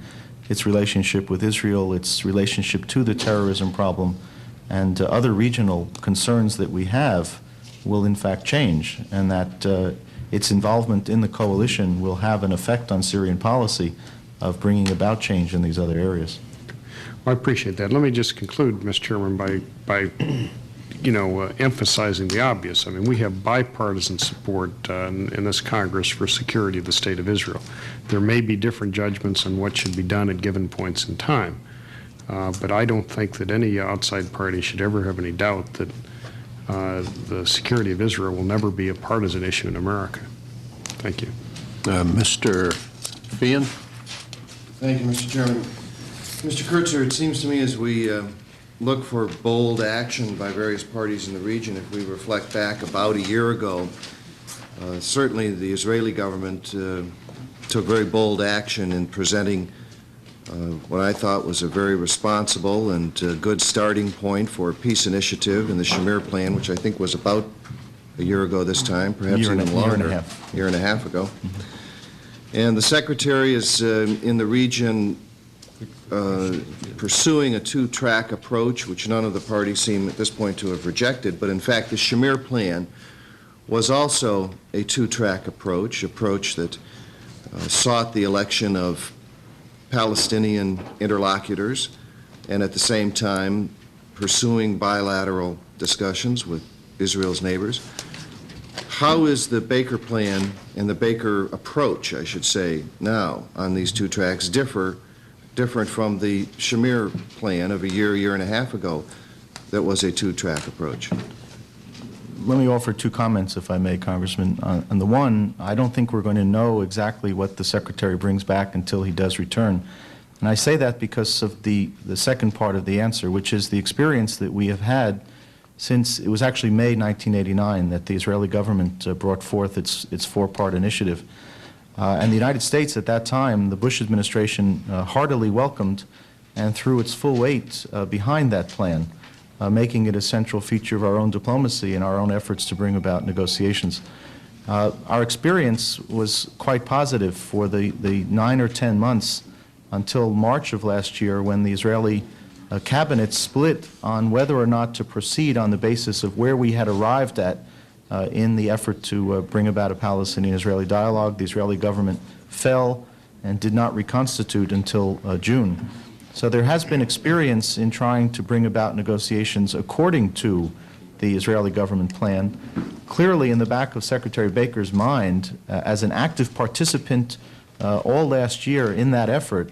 its relationship with Israel, its relationship to the terrorism problem, and other regional concerns that we have, will in fact change, and that its involvement in the coalition will have an effect on Syrian policy of bringing about change in these other areas. Well, I appreciate that. Let me just conclude, Mr. Chairman, by emphasizing the obvious. I mean, we have bipartisan support in this Congress for security of the State of Israel. There may be different judgments on what should be done at given points in time, but I don't think that any outside party should ever have any doubt that the security of Israel will never be a partisan issue in America. Thank you. Mr. Feehan? Thank you, Mr. Chairman. Mr. Kurtzer, it seems to me as we look for bold action by various parties in the region, if we reflect back about a year ago, certainly the Israeli government took very bold action in presenting what I thought was a very responsible and good starting point for a peace initiative in the Shamir Plan, which I think was about a year ago this time, perhaps even longer, year and a half ago. And the Secretary is in the region pursuing a two-track approach, which none of the parties seem at this point to have rejected, but in fact the Shamir Plan was also a two-track approach that sought the election of Palestinian interlocutors and at the same time pursuing bilateral discussions with Israel's neighbors. How is the Baker Plan and the Baker approach, I should say, now on these two tracks different from the Shamir Plan of a year and a half ago that was a two-track approach? Let me offer two comments, if I may, Congressman. On the one, I don't think we're going to know exactly what the Secretary brings back until he does return. And I say that because of the second part of the answer, which is the experience that we have had since it was actually May 1989 that the Israeli government brought forth its four-part initiative. And the United States at that time, the Bush administration heartily welcomed and threw its full weight behind that plan, making it a central feature of our own diplomacy and our own efforts to bring about negotiations. Our experience was quite positive for the 9 or 10 months until March of last year, when the Israeli cabinet split on whether or not to proceed on the basis of where we had arrived at in the effort to bring about a Palestinian-Israeli dialogue. The Israeli government fell and did not reconstitute until June. So there has been experience in trying to bring about negotiations according to the Israeli government plan. Clearly, in the back of Secretary Baker's mind, as an active participant all last year in that effort,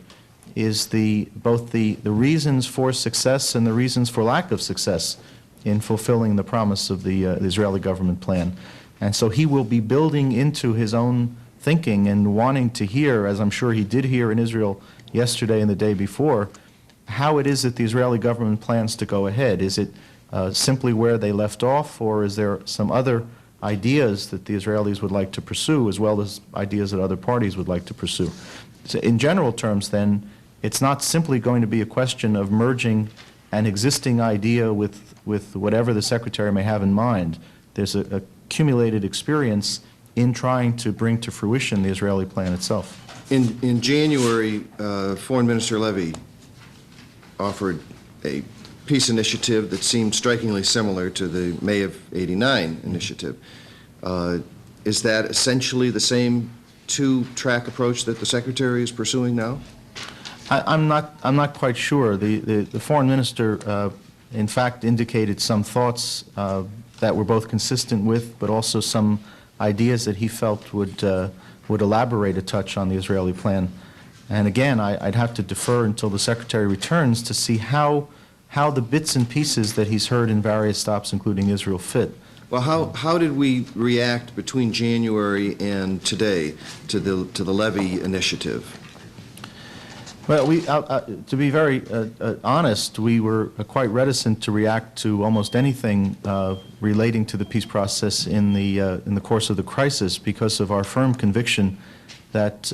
is both the reasons for success and the reasons for lack of success in fulfilling the promise of the Israeli government plan. And so he will be building into his own thinking and wanting to hear, as I'm sure he did hear in Israel yesterday and the day before, how it is that the Israeli government plans to go ahead. Is it simply where they left off, or is there some other ideas that the Israelis would like to pursue, as well as ideas that other parties would like to pursue? So in general terms, then, it's not simply going to be a question of merging an existing idea with whatever the Secretary may have in mind. There's a accumulated experience in trying to bring to fruition the Israeli plan itself. In January, Foreign Minister Levy offered a peace initiative that seemed strikingly similar to the May of '89 initiative. Is that essentially the same two-track approach that the Secretary is pursuing now? I'm not quite sure. The Foreign Minister, in fact, indicated some thoughts that were both consistent with, but also some ideas that he felt would elaborate a touch on the Israeli plan. And again, I'd have to defer until the Secretary returns to see how the bits and pieces that he's heard in various stops, including Israel, fit. Well, how did we react between January and today to the Levy initiative? Well, to be very honest, we were quite reticent to react to almost anything relating to the peace process in the course of the crisis, because of our firm conviction that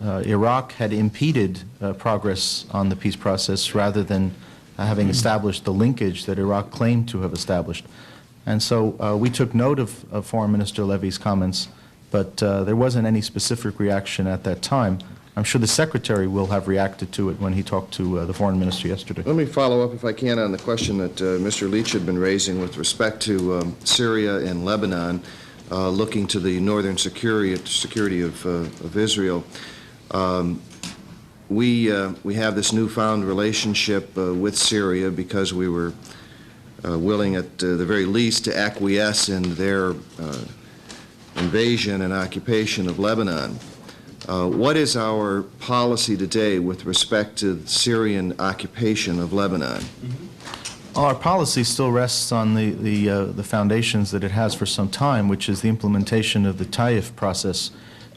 Iraq had impeded progress on the peace process rather than having established the linkage that Iraq claimed to have established. And so we took note of Foreign Minister Levy's comments, but there wasn't any specific reaction at that time. I'm sure the Secretary will have reacted to it when he talked to the Foreign Minister yesterday. Let me follow up, if I can, on the question that Mr. Leach had been raising with respect to Syria and Lebanon, looking to the northern security of Israel. We have this newfound relationship with Syria because we were willing, at the very least, to acquiesce in their invasion and occupation of Lebanon. What is our policy today with respect to the Syrian occupation of Lebanon? Our policy still rests on the foundations that it has for some time, which is the implementation of the Taif process,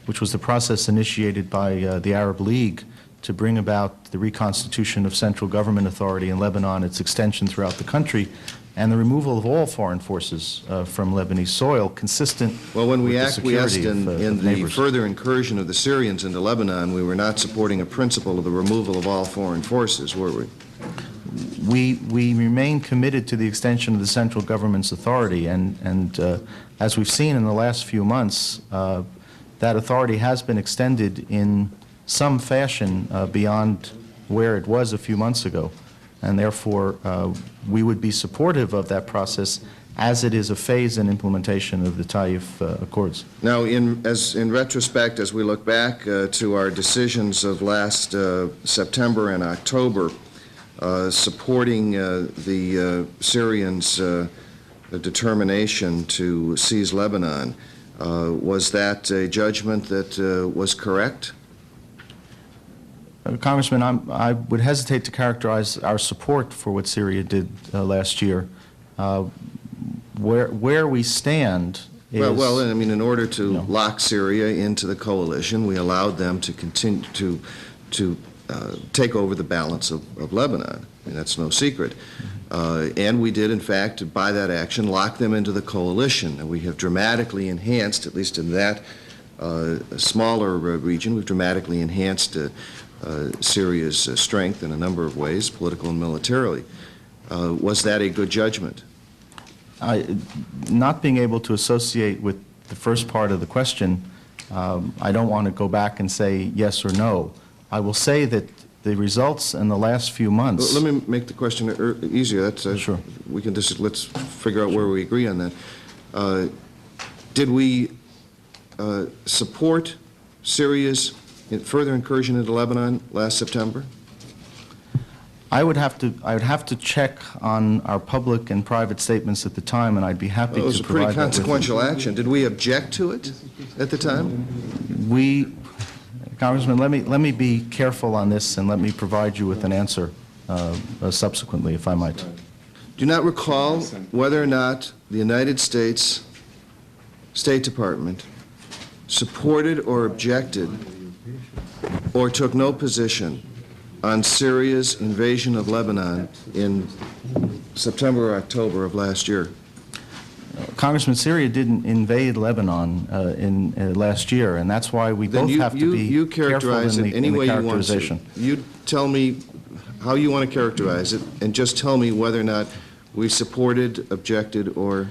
which was the process initiated by the Arab League to bring about the reconstitution of central government authority in Lebanon, its extension throughout the country, and the removal of all foreign forces from Lebanese soil, consistent Well, when we with the acquiesced security in of the neighbors. further incursion of the Syrians into Lebanon, we were not supporting a principle of the removal of all foreign forces, were we? We remain committed to the extension of the central government's authority, and as we've seen in the last few months, that authority has been extended in some fashion beyond where it was a few months ago. And therefore, we would be supportive of that process as it is a phase in implementation of the Taif Accords. Now, in retrospect, as we look back to our decisions of last September and October, supporting the Syrians' determination to seize Lebanon, was that a judgment that was correct? Congressman, I would hesitate to characterize our support for what Syria did last year. Where we stand is... Well, I mean, in order to lock Syria into the coalition, we allowed them to continue to take over the balance of Lebanon. I mean, that's no secret. And we did, in fact, by that action, lock them into the coalition. And we have dramatically enhanced, at least in that smaller region, we've dramatically enhanced Syria's strength in a number of ways, political and militarily. Was that a good judgment? Not being able to associate with the first part of the question, I don't want to go back and say yes or no. I will say that the results in the last few months... Let me make the question easier. That's, sure. We can just, let's figure out where we agree on that. Did we support Syria's further incursion into Lebanon last September? I would have to check on our public and private statements at the time, and I'd be happy to provide that. It was a pretty consequential action. Did we object to it at the time? Congressman, let me be careful on this, and let me provide you with an answer subsequently, if I might. Do not recall whether or not the United States State Department supported or objected or took no position on Syria's invasion of Lebanon in September or October of last year? Congressman, Syria didn't invade Lebanon last year, and that's why we Then both have to be you careful characterize in it the any way you want to. characterization. You tell me how you want to characterize it, and just tell me whether or not we supported, objected, or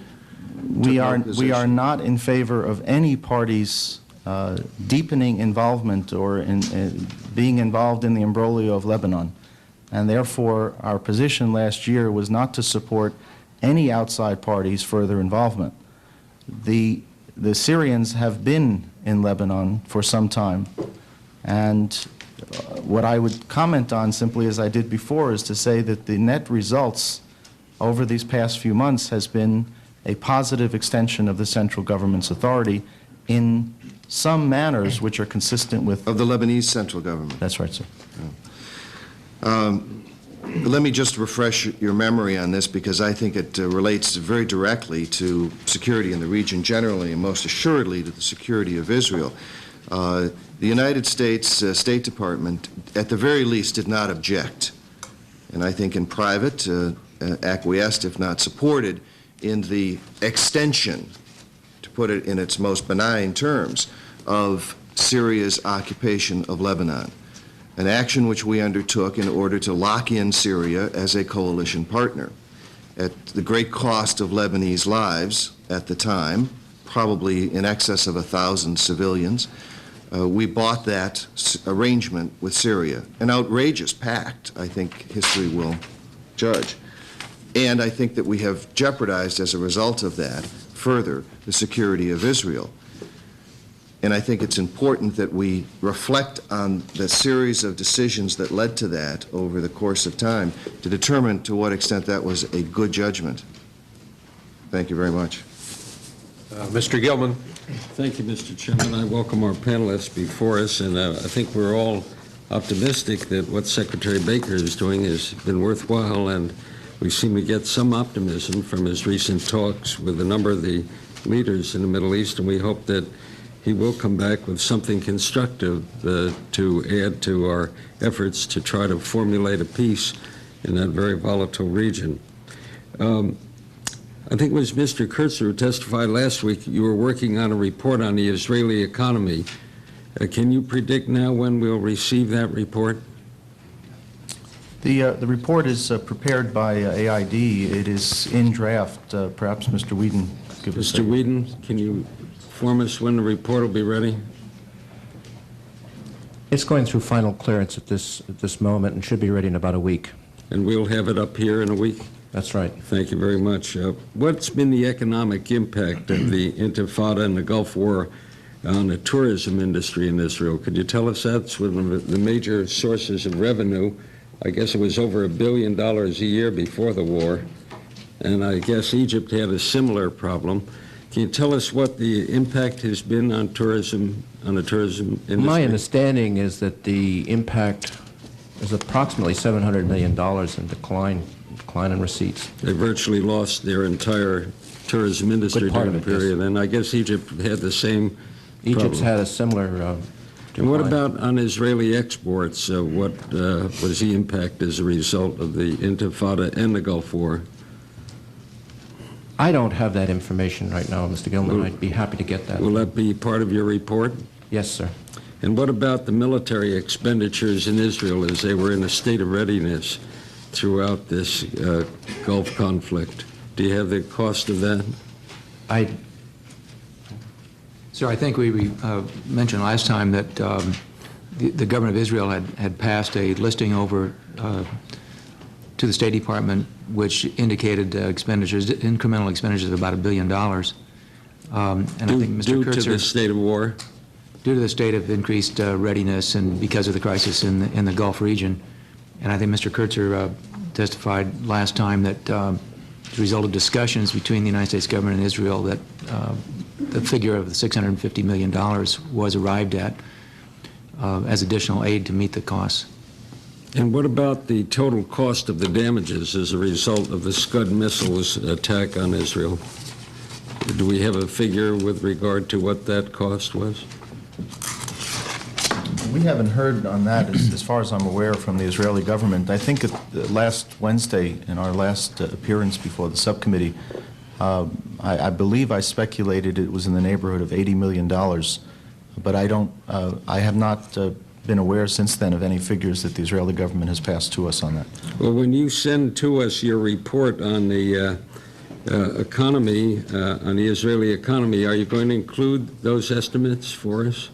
We are position. not in favor of any party's deepening involvement or being involved in the imbroglio of Lebanon, and therefore our position last year was not to support any outside party's further involvement. The Syrians have been in Lebanon for some time, and what I would comment on, simply as I did before, is to say that the net results over these past few months has been a positive extension of the central government's authority in some manners which are consistent with... Of the Lebanese central government. That's right, sir. Let me just refresh your memory on this, because I think it relates very directly to security in the region generally, and most assuredly to the security of Israel. The United States State Department, at the very least, did not object, and I think in private acquiesced, if not supported, in the extension, to put it in its most benign terms, of Syria's occupation of Lebanon, an action which we undertook in order to lock in Syria as a coalition partner. At the great cost of Lebanese lives at the time, probably in excess of 1,000 civilians, we bought that arrangement with Syria. An outrageous pact, I think history will judge. And I think that we have jeopardized, as a result of that, further the security of Israel. And I think it's important that we reflect on the series of decisions that led to that over the course of time to determine to what extent that was a good judgment. Thank you very much. Mr. Gilman. Thank you, Mr. Chairman. I welcome our panelists before us, and I think we're all optimistic that what Secretary Baker is doing has been worthwhile, and we seem to get some optimism from his recent talks with a number of the leaders in the Middle East, and we hope that he will come back with something constructive to add to our efforts to try to formulate a peace in that very volatile region. I think it was Mr. Kurtzer who testified last week. You were working on a report on the Israeli economy. Can you predict now when we'll receive that report? The report is prepared by AID. It is in draft. Perhaps Mr. Whedon could give us... Mr. Whedon, can you inform us when the report will be ready? It's going through final clearance at this moment and should be ready in about a week. And we'll have it up here in a week? That's right. Thank you very much. What's been the economic impact of the Intifada and the Gulf War on the tourism industry in Israel? Could you tell us that's one of the major sources of revenue? I guess it was over $1 billion a year before the war, and I guess Egypt had a similar problem. Can you tell us what the impact has been on tourism, on the tourism industry? My understanding is that the impact is approximately $700 million in decline in receipts. They virtually lost their entire tourism industry during the period, yes. And I guess Egypt had the same Egypt's problem. had a similar And what about on Israeli exports? What was the impact as a result of the Intifada and the Gulf War? I don't have that information right now, Mr. Gilman. I'd be happy to get that. Will that be part of your report? Yes, sir. And what about the military expenditures in Israel as they were in a state of readiness throughout this Gulf conflict? Do you have the cost of that? Sir, I think we mentioned last time that the government of Israel had passed a listing over to the State Department which indicated expenditures, incremental expenditures of about $1 billion. And I think Mr. Kurtzer, due to the state of war? Due to the state of increased readiness and because of the crisis in the Gulf region. And I think Mr. Kurtzer testified last time that as a result of discussions between the United States government and Israel that the figure of the $650 million was arrived at as additional aid to meet the costs. And what about the total cost of the damages as a result of the Scud missiles attack on Israel? Do we have a figure with regard to what that cost was? We haven't heard on that, as far as I'm aware, from the Israeli government. I think last Wednesday, in our last appearance before the subcommittee, I believe I speculated it was in the neighborhood of $80 million, but I have not been aware since then of any figures that the Israeli government has passed to us on that. Well, when you send to us your report on the economy, on the Israeli economy, are you going to include those estimates for us?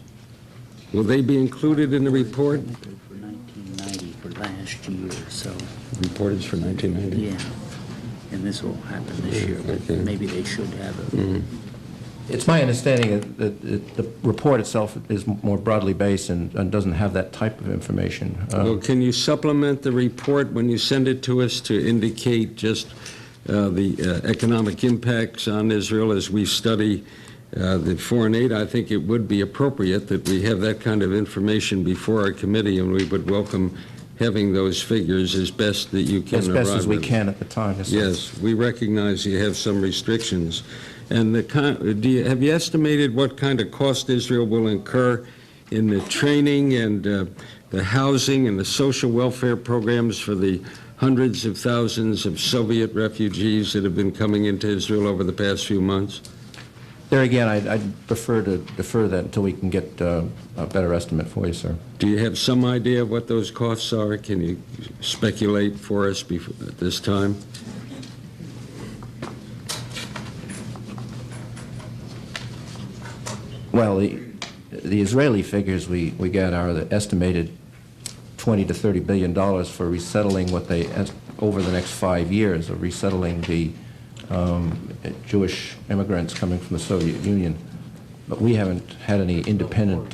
Will they be included in the report? For 1990, for last year, so, The report is for 1990? yeah. And this will happen this year, but Okay. maybe they should have it. It's my understanding that the report itself is more broadly based and doesn't have that type of information. Well, can you supplement the report when you send it to us to indicate just the economic impacts on Israel as we study the foreign aid? I think it would be appropriate that we have that kind of information before our committee, and we would welcome having those figures as best that you can As best as we arrive at. can at the time. Yes, sir. Yes, we recognize you have some restrictions. And have you estimated what kind of cost Israel will incur in the training and the housing and the social welfare programs for the hundreds of thousands of Soviet refugees that have been coming into Israel over the past few months? There again, I'd prefer to defer that until we can get a better estimate for you, sir. Do you have some idea of what those costs are? Can you speculate for us at this time? Well, the Israeli figures we get are the estimated $20 to $30 billion for resettling what they, over the next 5 years, of resettling the Jewish immigrants coming from the Soviet Union. But we haven't had any independent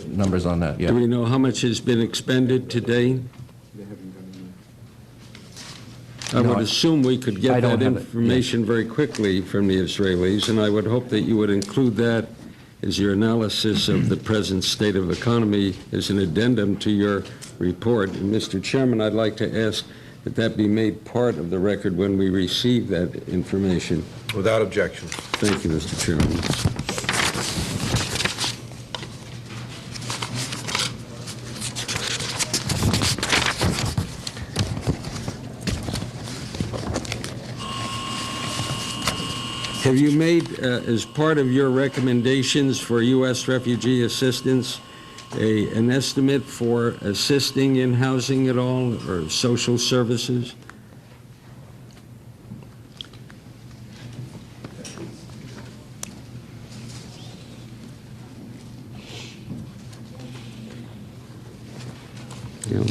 numbers on that yet. Do we know how much has been expended to date? I No, would assume we could get I don't that have it, information very quickly from the Israelis, and I would hope that you would include that as your analysis of the present state of economy as an addendum to your report. And Mr. Chairman, I'd like to ask that that be made part of the record when we receive that information. Without objection. Thank you, Mr. Chairman. Have you made, as part of your recommendations for U.S. refugee assistance, an estimate for assisting in housing at all, or social services? Yeah.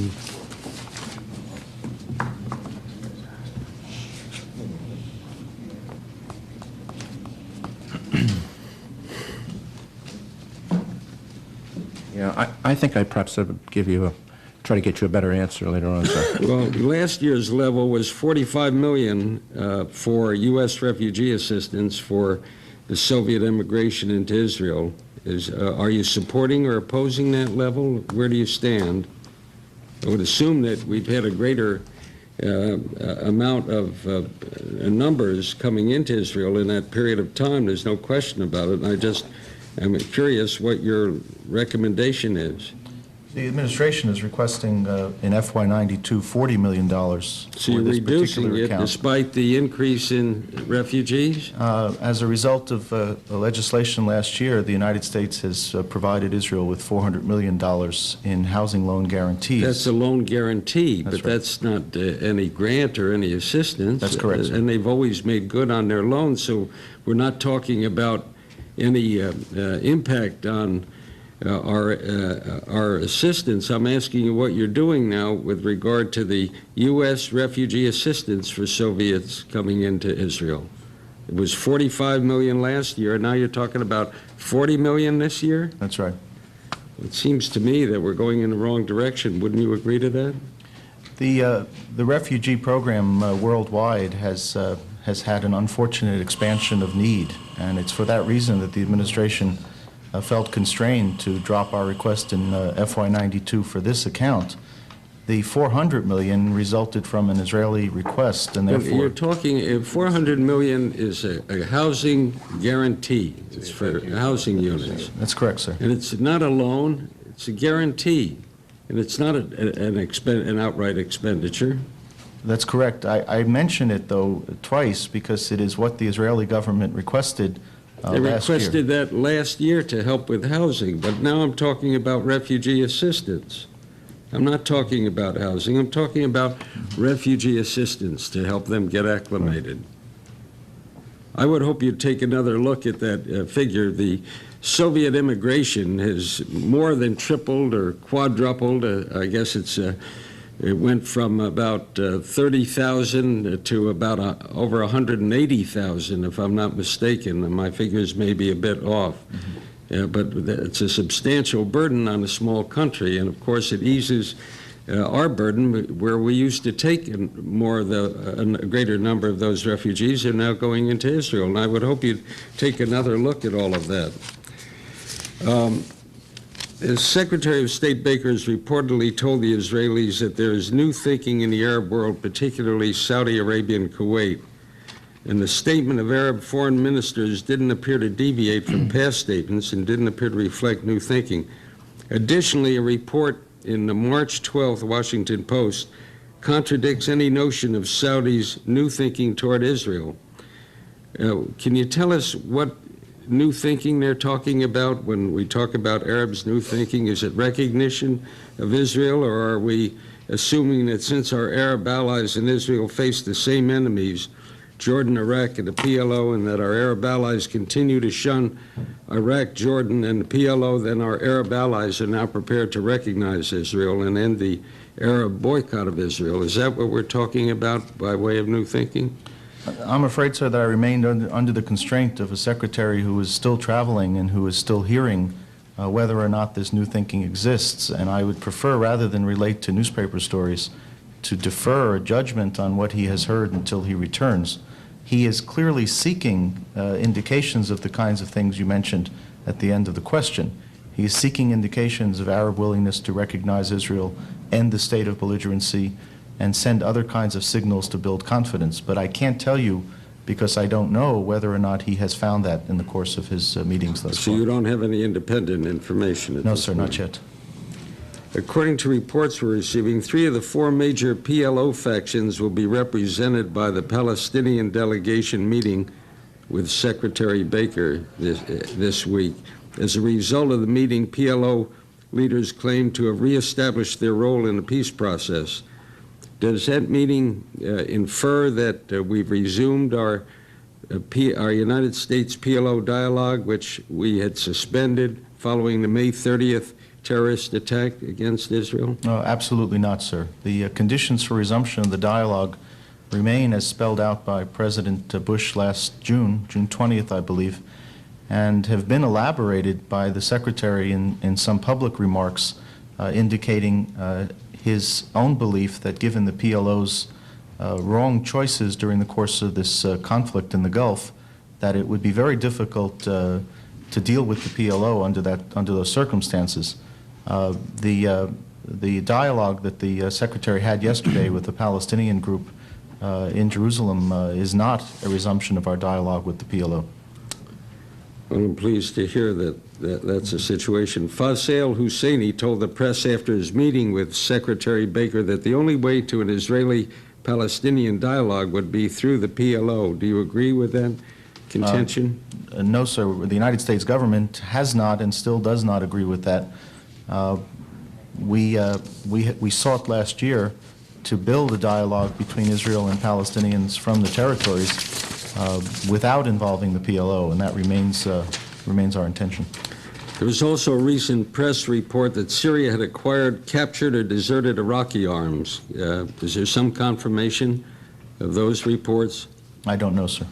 Yeah, I think I perhaps would try to get you a better answer later on, sir. Well, last year's level was $45 million for U.S. refugee assistance for the Soviet immigration into Israel. Are you supporting or opposing that level? Where do you stand? I would assume that we've had a greater amount of numbers coming into Israel in that period of time. There's no question about it. I'm curious what your recommendation is. The administration is requesting in FY92 $40 million So you're reducing it despite the increase in refugees? As a result of legislation last year, the United States has provided Israel with $400 million in housing loan guarantees. That's a loan guarantee, That's but right. that's not any grant or any assistance. That's correct, sir. And they've always made good on their loans, so we're not talking about any impact on our assistance. I'm asking you what you're doing now with regard to the U.S. refugee assistance for Soviets coming into Israel. It was $45 million last year, and now you're talking about $40 million this year? That's right. It seems to me that we're going in the wrong direction. Wouldn't you agree to that? The refugee program worldwide has had an unfortunate expansion of need, and it's for that reason that the administration felt constrained to drop our request in FY92 for this account. The 400 million resulted from an Israeli request, and You're therefore, talking, 400 million is a housing guarantee. It's for housing units. that's correct, sir. And it's not a loan, it's a guarantee. And it's not an outright expenditure. That's correct. I mention it, though, twice because it is what the Israeli government requested They last year. requested that last year to help with housing, but now I'm talking about refugee assistance. I'm not talking about housing, I'm talking about refugee assistance to help them get acclimated. I would hope you'd take another look at that figure. The Soviet immigration has more than tripled or quadrupled. I guess it went from about 30,000 to about over 180,000, if I'm not mistaken. My figures may be a bit off. But it's a substantial burden on a small country, and of course it eases our burden where we used to take more of a greater number of those refugees are now going into Israel, and I would hope you'd take another look at all of that. As Secretary of State Baker has reportedly told the Israelis that there is new thinking in the Arab world, particularly Saudi Arabia and Kuwait. And the statement of Arab foreign ministers didn't appear to deviate from past statements and didn't appear to reflect new thinking. Additionally, a report in the March 12th Washington Post contradicts any notion of Saudi's new thinking toward Israel. Can you tell us what new thinking they're talking about when we talk about Arabs' new thinking? Is it recognition of Israel, or are we assuming that since our Arab allies in Israel face the same enemies, Jordan, Iraq, and the PLO, and that our Arab allies continue to shun Iraq, Jordan, and the PLO, then our Arab allies are now prepared to recognize Israel and end the Arab boycott of Israel? Is that what we're talking about by way of new thinking? I'm afraid, sir, that I remained under the constraint of a secretary who is still traveling and who is still hearing whether or not this new thinking exists. And I would prefer, rather than relate to newspaper stories, to defer a judgment on what he has heard until he returns. He is clearly seeking indications of the kinds of things you mentioned at the end of the question. He is seeking indications of Arab willingness to recognize Israel, end the state of belligerency, and send other kinds of signals to build confidence. But I can't tell you, because I don't know, whether or not he has found that in the course of his meetings thus So far. you don't have any independent information at No, this sir, point? not yet. According to reports we're receiving, 3 of the 4 major PLO factions will be represented by the Palestinian delegation meeting with Secretary Baker this week. As a result of the meeting, PLO leaders claim to have reestablished their role in the peace process. Does that meeting infer that we've resumed our United States PLO dialogue, which we had suspended following the May 30th terrorist attack against Israel? No, absolutely not, sir. The conditions for resumption of the dialogue remain as spelled out by President Bush last June 20th, I believe, and have been elaborated by the Secretary in some public remarks indicating his own belief that given the PLO's wrong choices during the course of this conflict in the Gulf, that it would be very difficult to deal with the PLO under those circumstances. The dialogue that the Secretary had yesterday with the Palestinian group in Jerusalem is not a resumption of our dialogue with the PLO. Well, I'm pleased to hear that's a situation. Faisal Husseini told the press after his meeting with Secretary Baker that the only way to an Israeli-Palestinian dialogue would be through the PLO. Do you agree with that contention? No, sir. The United States government has not and still does not agree with that. We sought last year to build a dialogue between Israel and Palestinians from the territories without involving the PLO, and that remains our intention. There was also a recent press report that Syria had acquired, captured, or deserted Iraqi arms. Is there some confirmation of those reports? I don't know, sir.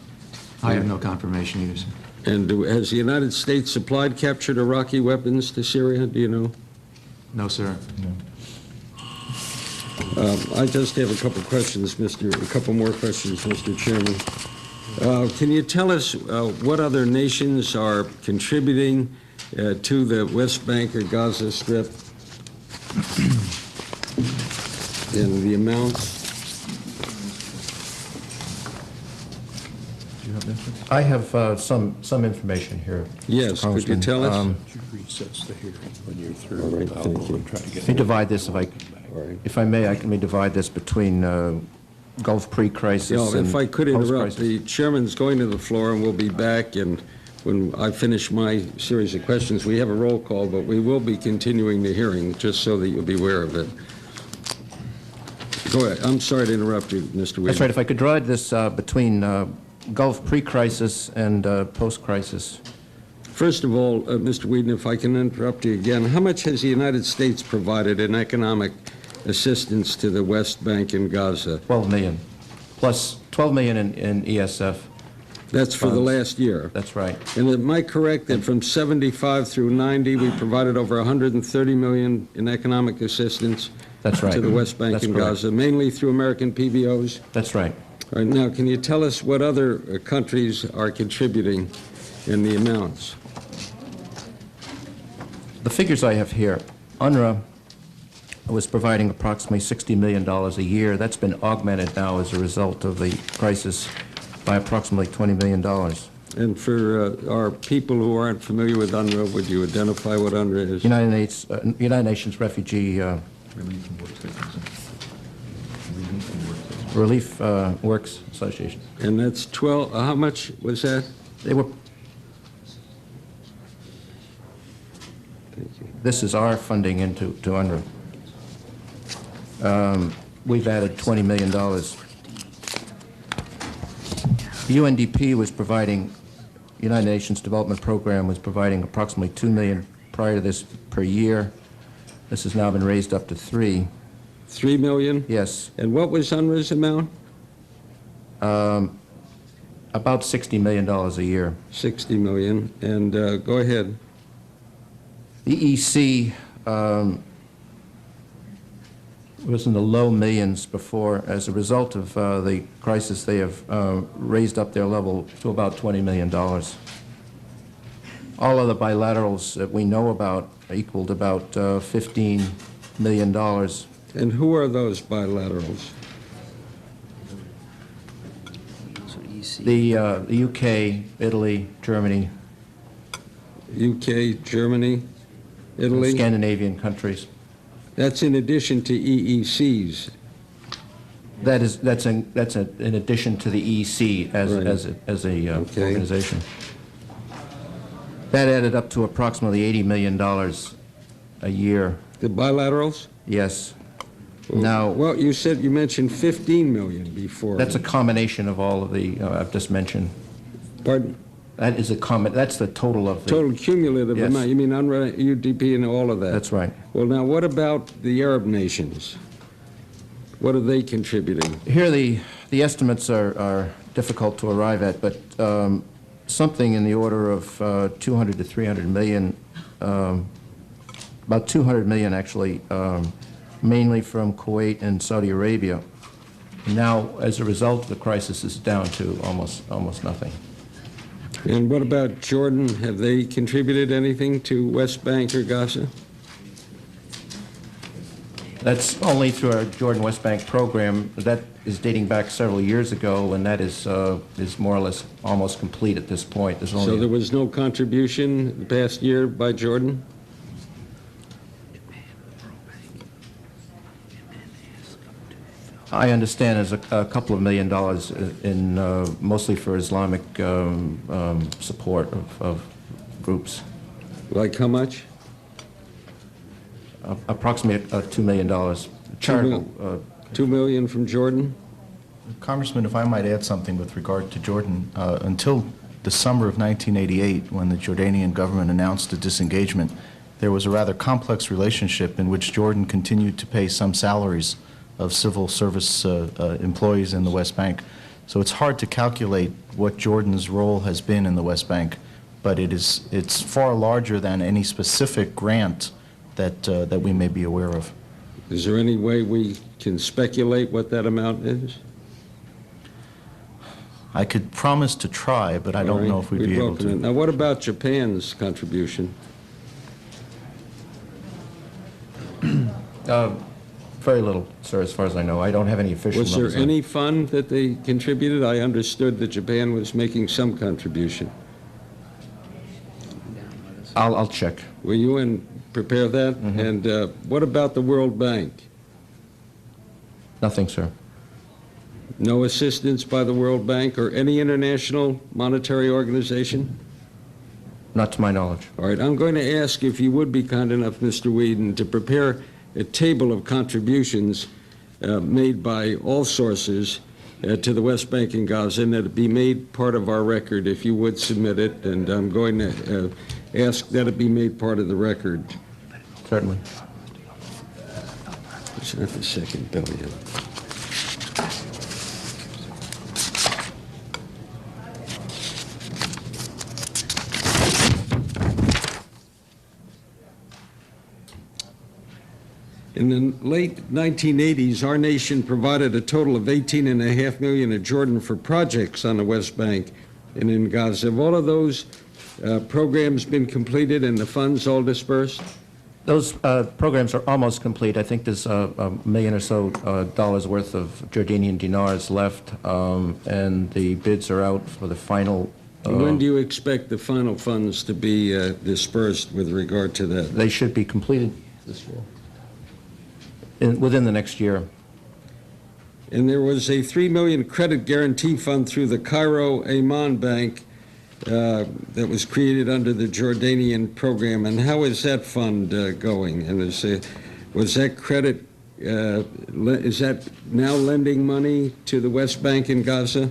I have no confirmation either, sir. And has the United States supplied captured Iraqi weapons to Syria? Do you know? No, sir. I just have a couple questions, a couple more questions, Mr. Chairman. Can you tell us what other nations are contributing to the West Bank or Gaza Strip? And the amounts? I have some information here. Yes, could you Congressman. tell us? Recess the hearing when you're through. All right, thank you. Let me divide this, All right. if I may, let me divide this between Gulf pre-crisis Yeah, and if I could interrupt, post-crisis. the chairman's going to the floor, and we'll be back, and when I finish my series of questions, we have a roll call, but we will be continuing the hearing, just so that you'll be aware of it. Go ahead. I'm sorry to interrupt you, Mr. Weedman. That's right, if I could divide this between Gulf pre-crisis and post-crisis. First of all, Mr. Whedon, if I can interrupt you again, how much has the United States provided in economic assistance to the West Bank and Gaza? 12 million, plus 12 million in ESF. That's for the funds. last year. That's right. And am I correct that from 75 through 90, we provided over 130 million in economic assistance That's right. to the West Bank That's and correct. Gaza, mainly through American PBOs? That's right. All right, now, can you tell us what other countries are contributing in the amounts? The figures I have here, UNRWA was providing approximately $60 million a year. That's been augmented now as a result of the crisis by approximately $20 million. And for our people who aren't familiar with UNRWA, would you identify what UNRWA is? United Nations Refugee Relief Works Association. And that's 12, how much was that? They were. This is our funding into UNRWA. We've added $20 million. The UNDP was providing, United Nations Development Program was providing approximately $2 million prior to this per year. This has now been raised up to $3. 3 million? Yes, And what was UNRWA's amount? about $60 million a year. 60 million. And go ahead. The EEC was in the low millions before. As a result of the crisis, they have raised up their level to about $20 million. All other bilaterals that we know about equaled about $15 million. And who are those bilaterals? The UK, Italy, Germany, UK, Germany, Italy? Scandinavian countries. That's in addition to EECs. That's in addition to the EEC as Right. as a Okay. organization. That added up to approximately $80 million a year. The bilaterals? Yes. Now, Well, you mentioned 15 million before. that's a combination of all of the I've just mentioned. Pardon? That is that's the total of the. Total cumulative Yes. amount. You mean UNRWA, UDP, and all of that? That's right. Well, now, what about the Arab nations? What are they contributing? Here, the estimates are difficult to arrive at, but something in the order of 200 to 300 million, about 200 million actually, mainly from Kuwait and Saudi Arabia. Now, as a result of the crisis, it's down to almost nothing. And what about Jordan? Have they contributed anything to West Bank or Gaza? That's only through our Jordan West Bank program. That is dating back several years ago, and that is more or less almost complete at this point. There's So only there was no contribution the past year by Jordan? I understand there's a couple of $1 million in mostly for Islamic support of groups. Like how much? Approximately $2 million. Charitable. 2 million from Jordan? Congressman, if I might add something with regard to Jordan, until the summer of 1988, when the Jordanian government announced a disengagement, there was a rather complex relationship in which Jordan continued to pay some salaries of civil service employees in the West Bank. So it's hard to calculate what Jordan's role has been in the West Bank, but it's far larger than any specific grant that we may be aware of. Is there any way we can speculate what that amount is? I could promise to try, but I don't know if we'd be able welcome it. to. Now, what about Japan's contribution? Very little, sir, as far as I know. I don't have any official Was numbers. there any fund that they contributed? I understood that Japan was making some contribution. I'll check. Will you prepare that? And what about the World Bank? Nothing, sir. No assistance by the World Bank or any international monetary organization? Not to my knowledge. All right, I'm going to ask if you would be kind enough, Mr. Whedon, to prepare a table of contributions made by all sources to the West Bank and Gaza, and that it be made part of our record, if you would submit it, and I'm going to ask that it be made part of the record. Certainly. It's not the second bill yet. In the late 1980s, our nation provided a total of $18.5 million to Jordan for projects on the West Bank and in Gaza. Have all of those programs been completed and the funds all dispersed? Those programs are almost complete. I think there's $1 million or so dollars worth of Jordanian dinars left, and the bids are out for the final. When do you expect the final funds to be dispersed with regard to that? They should be completed this year. Within the next year. And there was a $3 million credit guarantee fund through the Cairo Amman Bank that was created under the Jordanian program. And how is that fund going? And was that credit, is that now lending money to the West Bank and Gaza?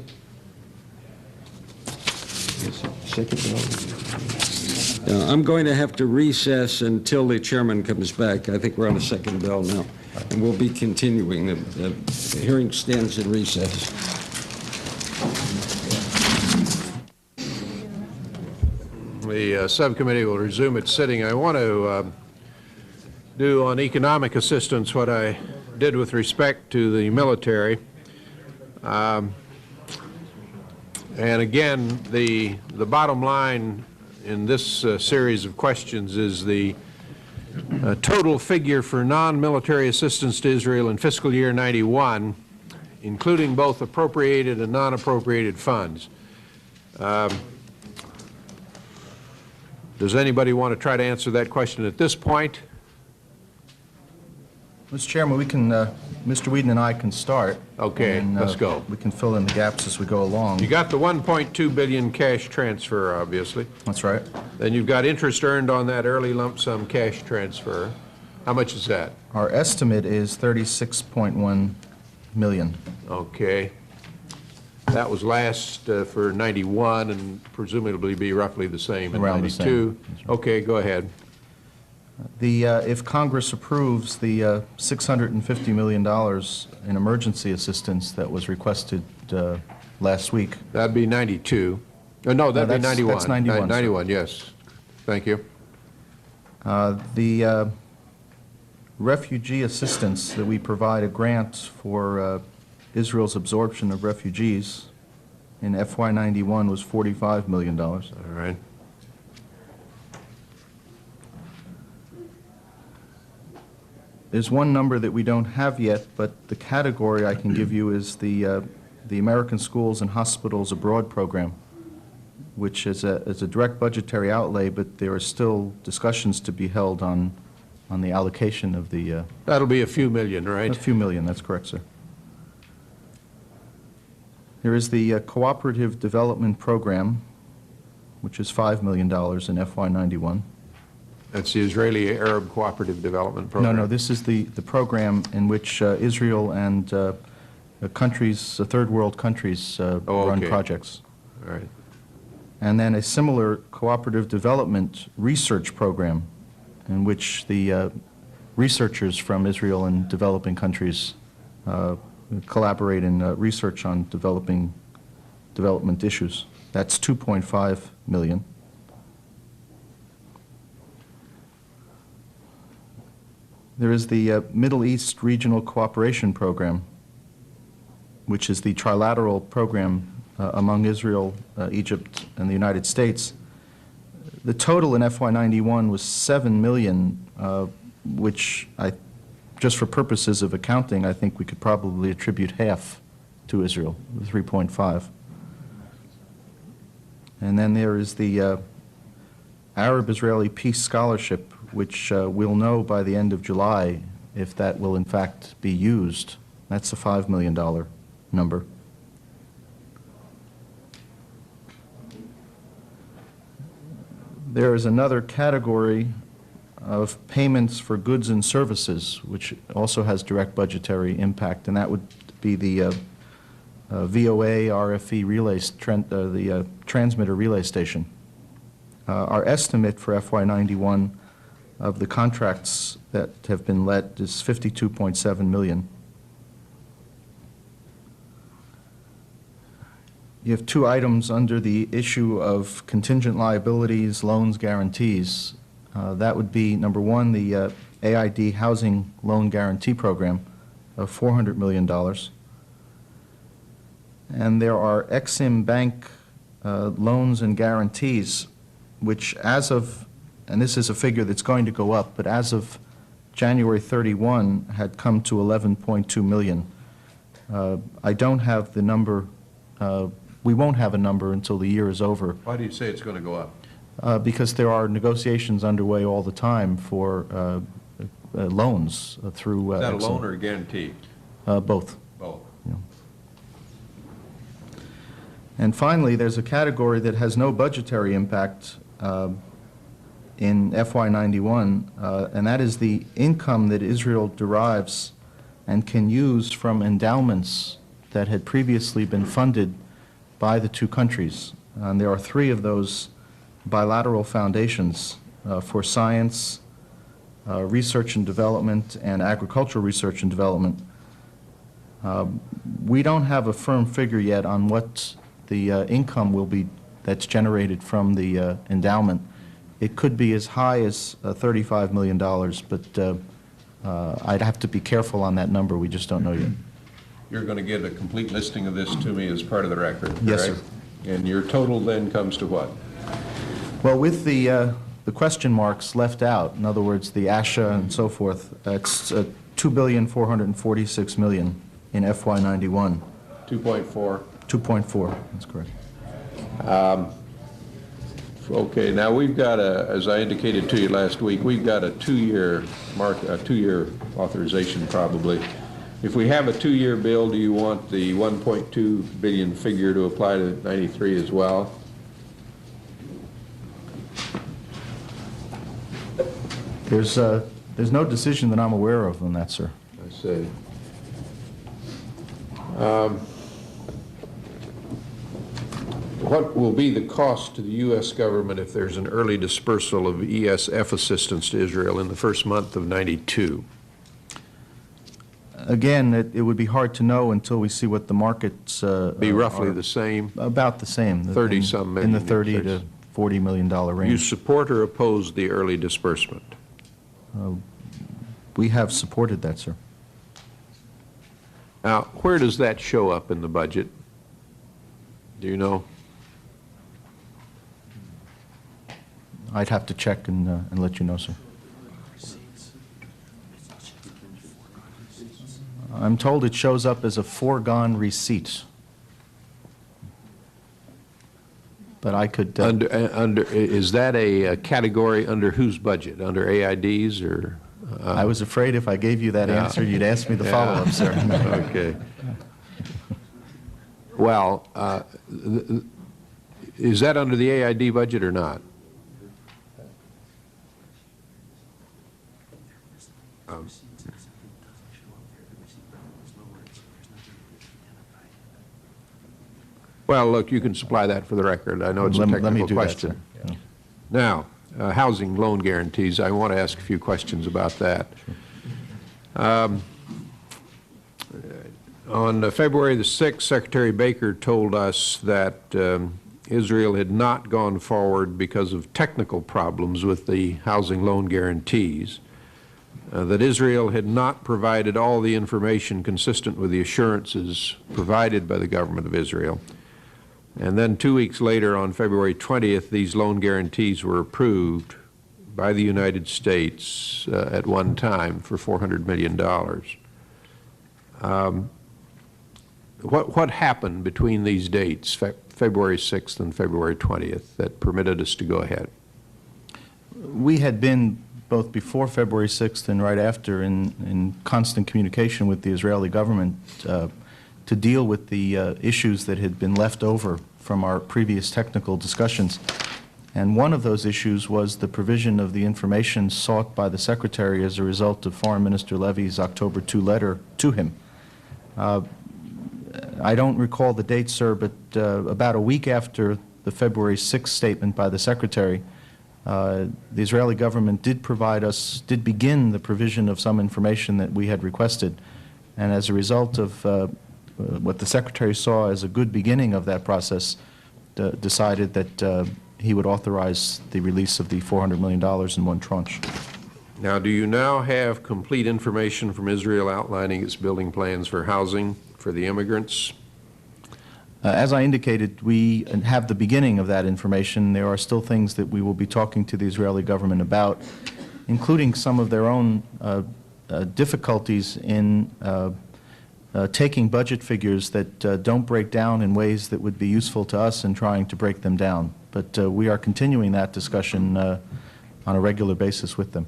I'm going to have to recess until the chairman comes back. I think we're on the second bell now. And we'll be continuing. The hearing stands in recess. The subcommittee will resume its sitting. I want to do on economic assistance what I did with respect to the military. And again, the bottom line in this series of questions is the total figure for non-military assistance to Israel in fiscal year 91, including both appropriated and non-appropriated funds. Does anybody want to try to answer that question at this point? Mr. Chairman, we can, Mr. Whedon and I can start. Okay, and, let's go. We can fill in the gaps as we go along. You got the $1.2 billion cash transfer, obviously. That's right. Then you've got interest earned on that early lump sum cash transfer. How much is that? Our estimate is $36.1 million. Okay. That was last for 91 and presumably be roughly the same in Around 92. the same. That's right. Okay, go ahead. If Congress approves the $650 million in emergency assistance that was requested last week. That'd be 92. No, that'd be 91. That's 91. 91, yes. Thank you. The refugee assistance that we provide a grant for Israel's absorption of refugees in FY91 was $45 million. All right. There's one number that we don't have yet, but the category I can give you is the American Schools and Hospitals Abroad program, which is a direct budgetary outlay, but there are still discussions to be held on the allocation of the... That'll be a few million, right? A few million, that's correct, sir. There is the Cooperative Development Program, which is $5 million in FY91. That's the Israeli Arab Cooperative Development Program. No, this is the program in which Israel and countries, third world countries, run projects. All right. And then a similar cooperative development research program in which the researchers from Israel and developing countries collaborate in research on development issues. That's $2.5 million. There is the Middle East Regional Cooperation Program, which is the trilateral program among Israel, Egypt, and the United States. The total in FY91 was $7 million, which I just for purposes of accounting, I think we could probably attribute half to Israel, the 3.5. And then there is the Arab-Israeli Peace Scholarship, which we'll know by the end of July if that will in fact be used. That's a $5 million number. There is another category of payments for goods and services, which also has direct budgetary impact, and that would be the VOA RFE relay, the transmitter relay station. Our estimate for FY91 of the contracts that have been let is $52.7 million. You have two items under the issue of contingent liabilities, loans, guarantees. That would be, number one, the AID Housing Loan Guarantee Program of $400 million. And there are Exim Bank loans and guarantees, which as of, and this is a figure that's going to go up, but as of January 31 had come to 11.2 million. I don't have the number, we won't have a number until the year is over. Why do you say it's going to go up? Because there are negotiations underway all the time for loans through Is that a Exim. loan or a guarantee? Both. Both. And finally, there's a category that has no budgetary impact in FY91, and that is the income that Israel derives and can use from endowments that had previously been funded by the two countries. And there are three of those bilateral foundations for science, research and development, and agricultural research and development. We don't have a firm figure yet on what the income will be that's generated from the endowment. It could be as high as $35 million, but I'd have to be careful on that number. We just don't know yet. You're going to give a complete listing of this to me as part of the record, Yes, correct? sir. And your total then comes to what? Well, with the question marks left out, in other words, the ASHA and so forth, it's $2,446,000,000 in FY91. 2.4. 2.4, that's correct. Okay, now we've got as I indicated to you last week, we've got a two-year authorization probably. If we have a two-year bill, do you want the 1.2 billion figure to apply to 93 as well? There's no decision that I'm aware of on that, sir. I see. What will be the cost to the U.S. government if there's an early dispersal of ESF assistance to Israel in the first month of 92? Again, it would be hard to know until we see what the markets Be roughly are. the same? About the same. 30-some million. In the 30 to $40 million range. You support or oppose the early disbursement? We have supported that, sir. Now, where does that show up in the budget? Do you know? I'd have to check and let you know, sir. I'm told it shows up as a foregone receipt. But I could... Is that a category under whose budget? Under AID's or? I was afraid if I gave you that answer, you'd ask me the follow-up, sir. Okay. Well, is that under the AID budget or not? Well, look, you can supply that for the record. I know it's a technical question. That, Now, housing loan guarantees, I want to ask a few questions about that. On February the 6th, Secretary Baker told us that Israel had not gone forward because of technical problems with the housing loan guarantees, that Israel had not provided all the information consistent with the assurances provided by the government of Israel. And then 2 weeks later, on February 20th, these loan guarantees were approved by the United States at one time for $400 million. What happened between these dates, February 6th and February 20th, that permitted us to go ahead? We had been, both before February 6th and right after, in constant communication with the Israeli government to deal with the issues that had been left over from our previous technical discussions. And one of those issues was the provision of the information sought by the Secretary as a result of Foreign Minister Levy's October 2 letter to him. I don't recall the date, sir, but about a week after the February 6th statement by the Secretary, the Israeli government did begin the provision of some information that we had requested. And as a result of what the Secretary saw as a good beginning of that process, decided that he would authorize the release of the $400 million in one tranche. Now, do you now have complete information from Israel outlining its building plans for housing for the immigrants? As I indicated, we have the beginning of that information. There are still things that we will be talking to the Israeli government about, including some of their own difficulties in taking budget figures that don't break down in ways that would be useful to us and trying to break them down. But we are continuing that discussion on a regular basis with them.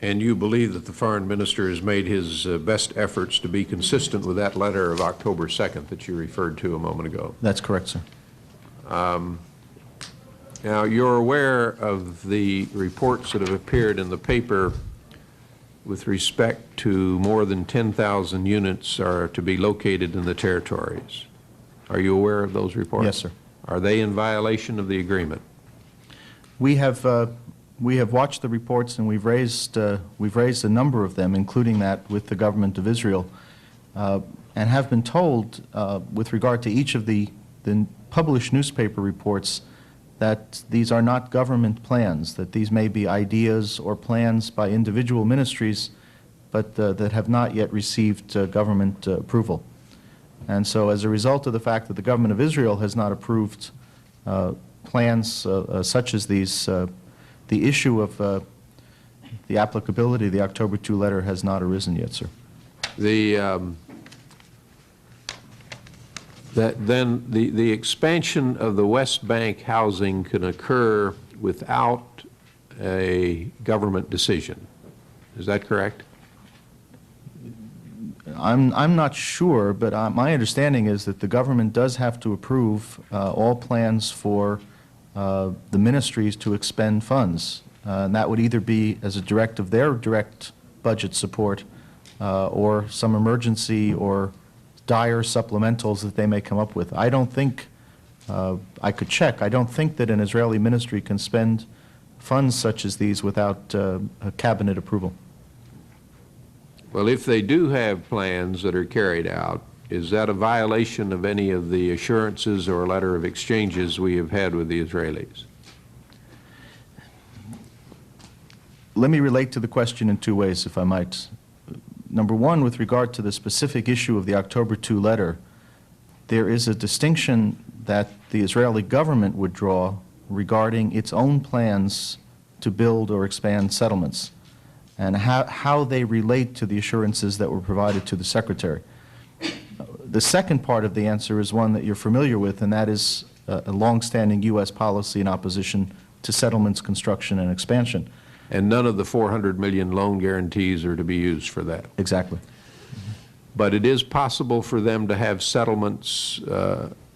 And you believe that the foreign minister has made his best efforts to be consistent with that letter of October 2nd that you referred to a moment ago? That's correct, sir. Now, you're aware of the reports that have appeared in the paper with respect to more than 10,000 units are to be located in the territories. Are you aware of those reports? Yes, sir. Are they in violation of the agreement? We have watched the reports, and we've raised a number of them, including that with the government of Israel, and have been told, with regard to each of the published newspaper reports, that these are not government plans, that these may be ideas or plans by individual ministries, but that have not yet received government approval. And so as a result of the fact that the government of Israel has not approved plans such as these, the issue of the applicability of the October 2 letter has not arisen yet, sir. The expansion of the West Bank housing can occur without a government decision. Is that correct? I'm not sure, but my understanding is that the government does have to approve all plans for the ministries to expend funds. And that would either be as a direct of their direct budget support or some emergency or dire supplementals that they may come up with. I don't think, I could check, I don't think that an Israeli ministry can spend funds such as these without a cabinet approval. Well, if they do have plans that are carried out, is that a violation of any of the assurances or letter of exchanges we have had with the Israelis? Let me relate to the question in two ways, if I might. Number one, with regard to the specific issue of the October 2 letter, there is a distinction that the Israeli government would draw regarding its own plans to build or expand settlements and how they relate to the assurances that were provided to the Secretary. The second part of the answer is one that you're familiar with, and that is a longstanding U.S. policy in opposition to settlements, construction, and expansion. And none of the $400 million loan guarantees are to be used for that? Exactly. But it is possible for them to have settlements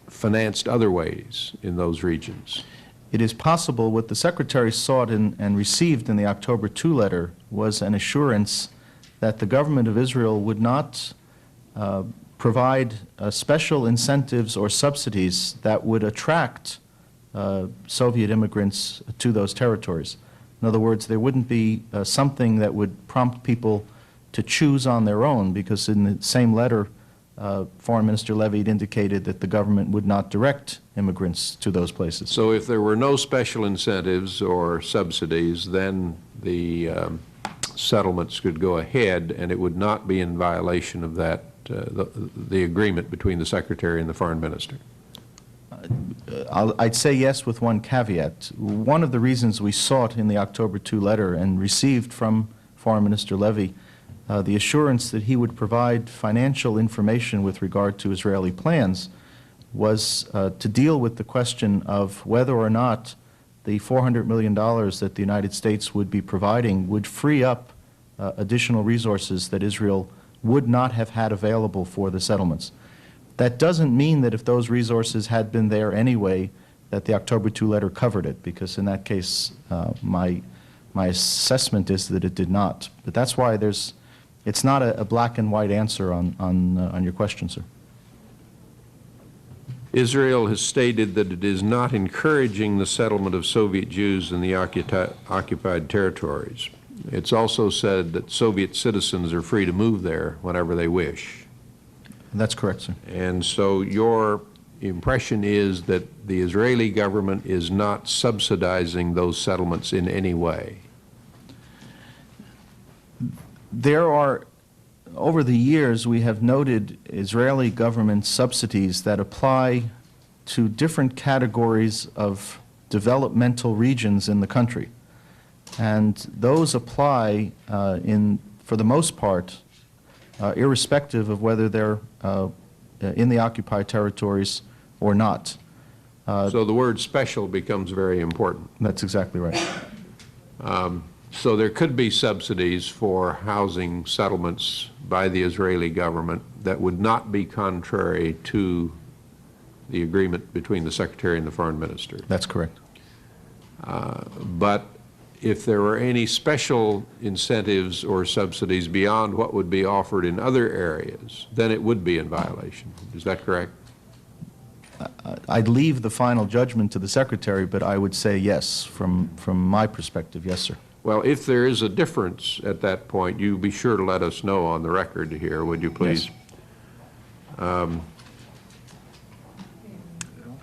financed other ways in those regions? It is possible. What the Secretary sought and received in the October 2 letter was an assurance that the government of Israel would not provide special incentives or subsidies that would attract Soviet immigrants to those territories. In other words, there wouldn't be something that would prompt people to choose on their own, because in the same letter, Foreign Minister Levy had indicated that the government would not direct immigrants to those places. So if there were no special incentives or subsidies, then the settlements could go ahead, and it would not be in violation of that, the agreement between the Secretary and the Foreign Minister? I'd say yes with one caveat. One of the reasons we sought in the October 2 letter and received from Foreign Minister Levy the assurance that he would provide financial information with regard to Israeli plans was to deal with the question of whether or not the $400 million that the United States would be providing would free up additional resources that Israel would not have had available for the settlements. That doesn't mean that if those resources had been there anyway, that the October 2 letter covered it, because in that case, my assessment is that it did not. But that's why it's not a black and white answer on your question, sir. Israel has stated that it is not encouraging the settlement of Soviet Jews in the occupied territories. It's also said that Soviet citizens are free to move there whenever they wish. That's correct, sir. And so your impression is that the Israeli government is not subsidizing those settlements in any way? There are, over the years, we have noted Israeli government subsidies that apply to different categories of developmental regions in the country. And those apply, for the most part, irrespective of whether they're in the occupied territories or not. So the word special becomes very important. That's exactly right. So there could be subsidies for housing settlements by the Israeli government that would not be contrary to the agreement between the Secretary and the Foreign Minister. That's correct. But if there were any special incentives or subsidies beyond what would be offered in other areas, then it would be in violation. Is that correct? I'd leave the final judgment to the Secretary, but I would say yes, from my perspective, yes, sir. Well, if there is a difference at that point, you be sure to let us know on the record here, would you please? Yes.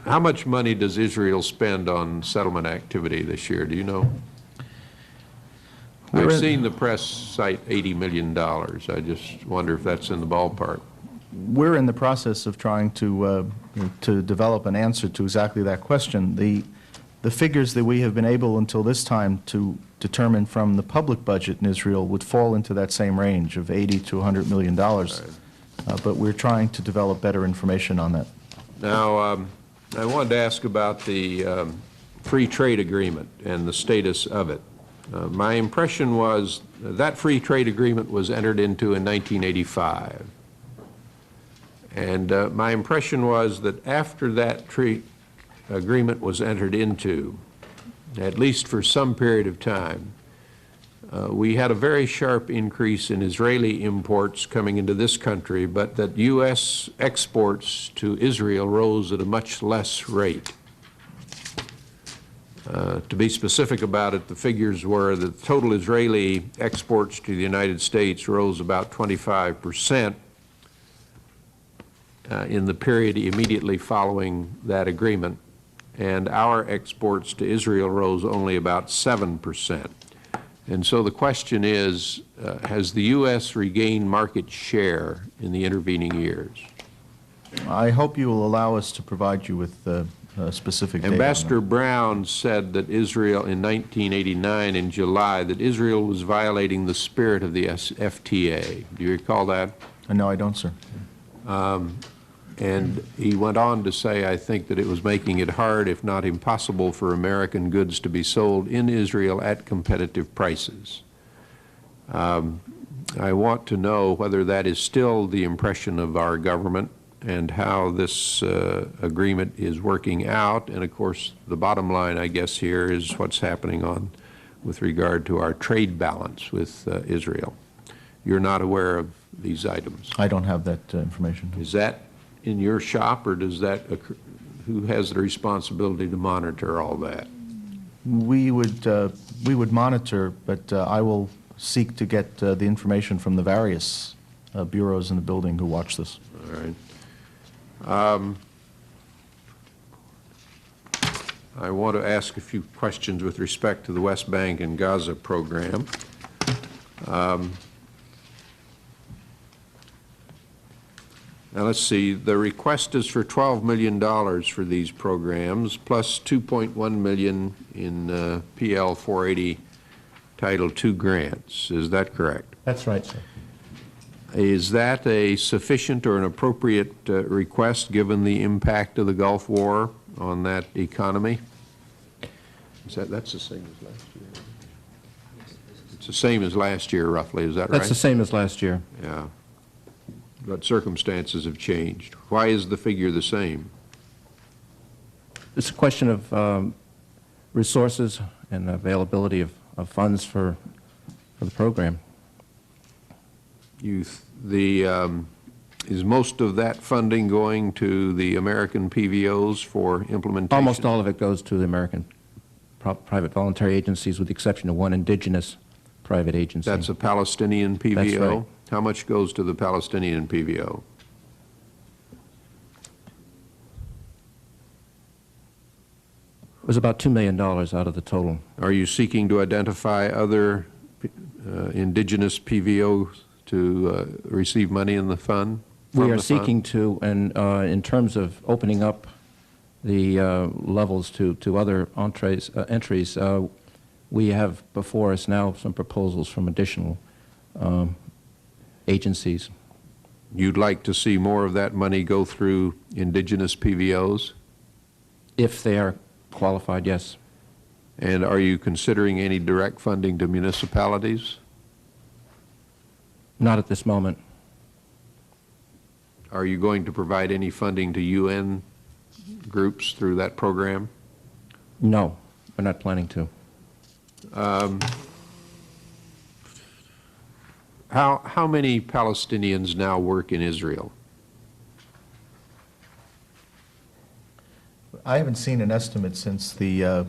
How much money does Israel spend on settlement activity this year? Do you know? I've seen the press cite $80 million. I just wonder if that's in the ballpark. We're in the process of trying to develop an answer to exactly that question. The figures that we have been able until this time to determine from the public budget in Israel would fall into that same range of $80 to $100 million. But we're trying to develop better information on that. Now, I wanted to ask about the free trade agreement and the status of it. My impression was that free trade agreement was entered into in 1985. And my impression was that after that trade agreement was entered into, at least for some period of time, we had a very sharp increase in Israeli imports coming into this country, but that U.S. exports to Israel rose at a much less rate. To be specific about it, the figures were that the total Israeli exports to the United States rose about 25% in the period immediately following that agreement, and our exports to Israel rose only about 7%. And so the question is, has the U.S. regained market share in the intervening years? I hope you will allow us to provide you with specific data. Ambassador Brown said that Israel, in 1989, in July, that Israel was violating the spirit of the FTA. Do you recall that? No, I don't, sir. And he went on to say, I think, that it was making it hard, if not impossible, for American goods to be sold in Israel at competitive prices. I want to know whether that is still the impression of our government and how this agreement is working out. And of course, the bottom line, I guess, here is what's happening with regard to our trade balance with Israel. You're not aware of these items? I don't have that information. Is that in your shop, or does that occur? Who has the responsibility to monitor all that? We would monitor, but I will seek to get the information from the various bureaus in the building who watch this. All right. I want to ask a few questions with respect to the West Bank and Gaza program. Now, let's see, the request is for $12 million for these programs, plus $2.1 million in PL 480 Title II grants. Is that correct? That's right, sir. Is that a sufficient or an appropriate request, given the impact of the Gulf War on that economy? That's the same as last year? It's the same as last year, roughly, is that right? That's the same as last year. Yeah. But circumstances have changed. Why is the figure the same? It's a question of resources and availability of funds for the program. Is most of that funding going to the American PVOs for implementation? Almost all of it goes to the American private voluntary agencies, with the exception of one indigenous private agency. That's a Palestinian PVO? That's right. How much goes to the Palestinian PVO? It was about $2 million out of the total. Are you seeking to identify other indigenous PVOs to receive money in the fund? We are seeking to, and in terms of opening up the levels to other entries, we have before us now some proposals from additional agencies. You'd like to see more of that money go through indigenous PVOs? If they are qualified, yes. And are you considering any direct funding to municipalities? Not at this moment. Are you going to provide any funding to UN groups through that program? No, we're not planning to. How many Palestinians now work in Israel? I haven't seen an estimate since the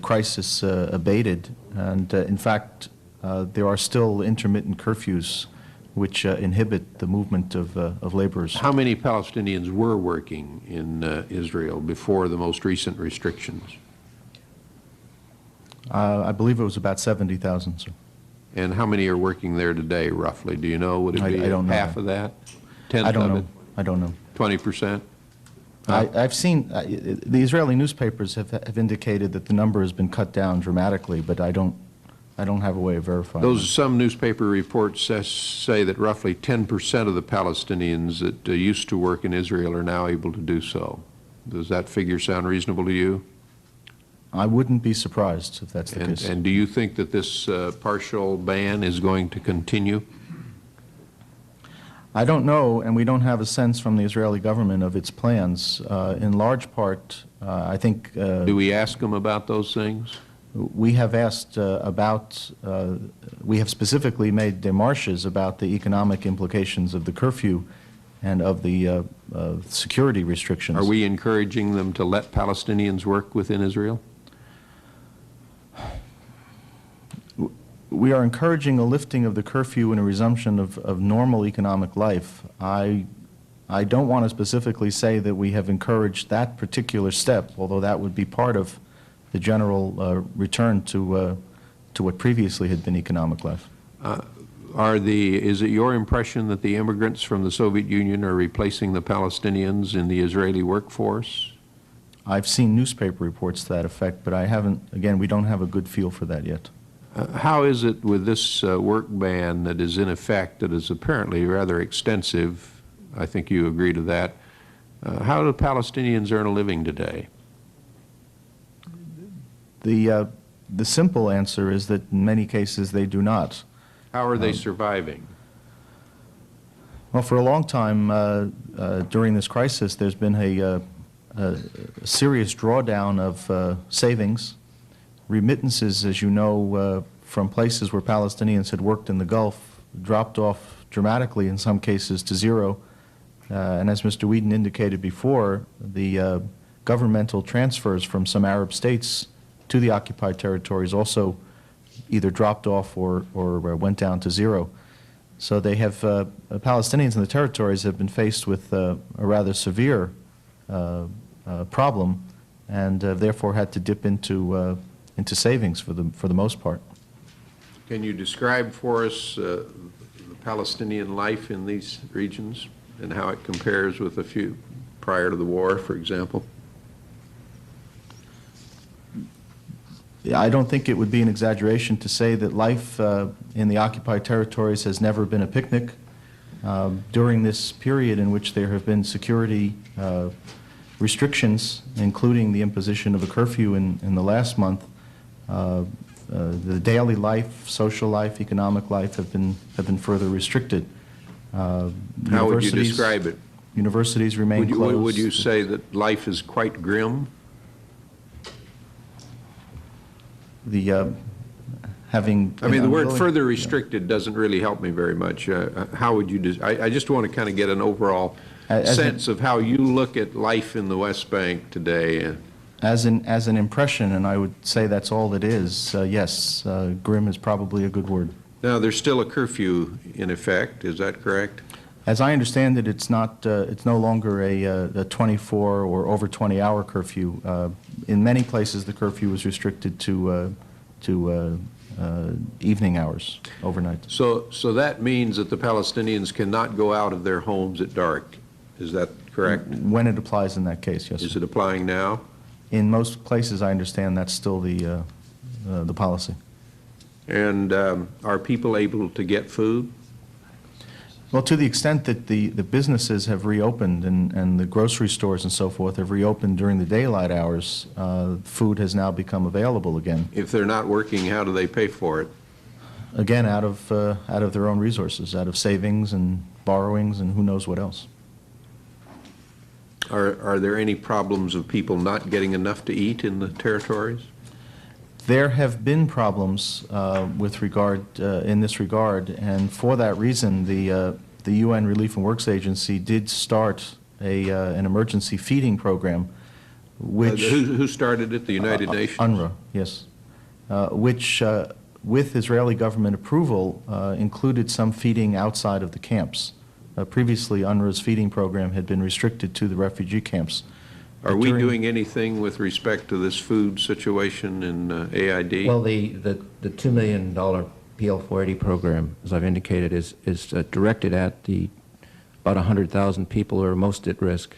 crisis abated, and in fact, there are still intermittent curfews which inhibit the movement of laborers. How many Palestinians were working in Israel before the most recent restrictions? I believe it was about 70,000, sir. And how many are working there today, roughly? Do you know? Would it be I don't know half that. of that? Tenth I don't of know. it? I don't know. 20%? I've seen, the Israeli newspapers have indicated that the number has been cut down dramatically, but I don't have a way of verifying that. Some newspaper reports say that roughly 10% of the Palestinians that used to work in Israel are now able to do so. Does that figure sound reasonable to you? I wouldn't be surprised if that's the case. And do you think that this partial ban is going to continue? I don't know, and we don't have a sense from the Israeli government of its plans. In large part, I think... Do we ask them about those things? We have asked we have specifically made démarches about the economic implications of the curfew and of the security restrictions. Are we encouraging them to let Palestinians work within Israel? We are encouraging a lifting of the curfew and a resumption of normal economic life. I don't want to specifically say that we have encouraged that particular step, although that would be part of the general return to what previously had been economic life. Is it your impression that the immigrants from the Soviet Union are replacing the Palestinians in the Israeli workforce? I've seen newspaper reports to that effect, but I haven't, again, we don't have a good feel for that yet. How is it with this work ban that is in effect, that is apparently rather extensive? I think you agree to that. How do Palestinians earn a living today? The simple answer is that in many cases they do not. How are they surviving? Well, for a long time during this crisis, there's been a serious drawdown of savings. Remittances, as you know, from places where Palestinians had worked in the Gulf dropped off dramatically, in some cases to zero. And as Mr. Whedon indicated before, the governmental transfers from some Arab states to the occupied territories also either dropped off or went down to zero. So they have, Palestinians in the territories have been faced with a rather severe problem, and therefore had to dip into savings for the most part. Can you describe for us the Palestinian life in these regions and how it compares with a few prior to the war, for example? I don't think it would be an exaggeration to say that life in the occupied territories has never been a picnic. During this period in which there have been security restrictions, including the imposition of a curfew in the last month, the daily life, social life, economic life have been further restricted. How would you describe it? Universities remain closed. Would you say that life is quite grim? The having. I mean, the word further restricted doesn't really help me very much. How would you? I just want to kind of get an overall sense of how you look at life in the West Bank today. As an impression, and I would say that's all it is. Yes, grim is probably a good word. Now, there's still a curfew in effect. Is that correct? As I understand it, it's not. It's no longer a 24 or over 20-hour curfew. In many places, the curfew was restricted to evening hours, overnight. So that means that the Palestinians cannot go out of their homes at dark. Is that correct? When it applies in that case, yes. Is it applying now? In most places, I understand that's still the policy. And are people able to get food? Well, to the extent that the businesses have reopened and the grocery stores and so forth have reopened during the daylight hours, food has now become available again. If they're not working, how do they pay for it? Again, out of their own resources, out of savings and borrowings and who knows what else. Are there any problems of people not getting enough to eat in the territories? There have been problems with regard in this regard, and for that reason, the UN Relief and Works Agency did start an emergency feeding program, which who started it? The United Nations. UNRWA, yes, which with Israeli government approval included some feeding outside of the camps. Previously, UNRWA's feeding program had been restricted to the refugee camps. Are we doing anything with respect to this food situation in AID? Well, the $2 million PL480 program, as I've indicated, is directed at the about 100,000 people who are most at risk.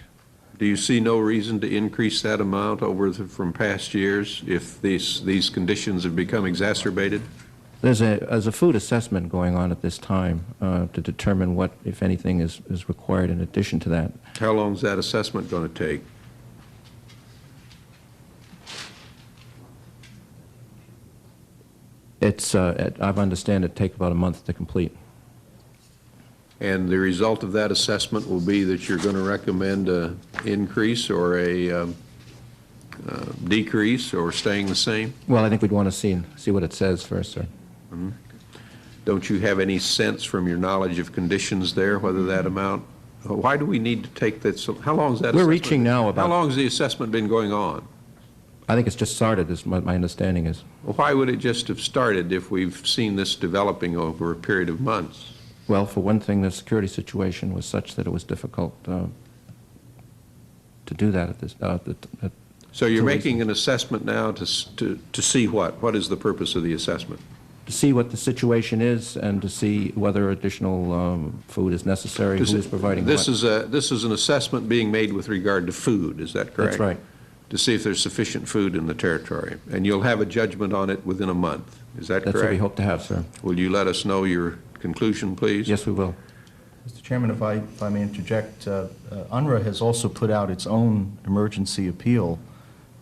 Do you see no reason to increase that amount from past years if these conditions have become exacerbated? There's a food assessment going on at this time to determine what, if anything, is required in addition to that. How long is that assessment going to take? It's, I understand it take about a month to complete. And the result of that assessment will be that you're going to recommend an increase or a decrease or staying the same? Well, I think we'd want to see what it says first, sir. Mm-hmm. Don't you have any sense from your knowledge of conditions there whether that amount? Why do we need to take that? So how long is that? We're reaching now about. How long has the assessment been going on? I think it's just started, is what my understanding is. Well, why would it just have started if we've seen this developing over a period of months? Well, for one thing, the security situation was such that it was difficult to do that at this. So you're making an assessment now to see what? What is the purpose of the assessment? To see what the situation is and to see whether additional food is necessary, who is providing this what. This is an assessment being made with regard to food, is that correct? That's right. To see if there's sufficient food in the territory. And you'll have a judgment on it within a month, is that correct? That's what we hope to have, sir. Will you let us know your conclusion, please? Yes, we will. Mr. Chairman, if I may interject, UNRWA has also put out its own emergency appeal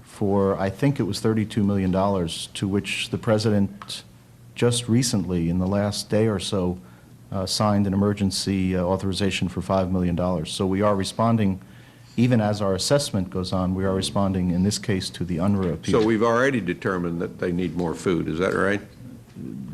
for, I think it was $32 million, to which the President just recently, in the last day or so, signed an emergency authorization for $5 million. So we are responding, even as our assessment goes on, we are responding in this case to the UNRWA appeal. So we've already determined that they need more food, is that right?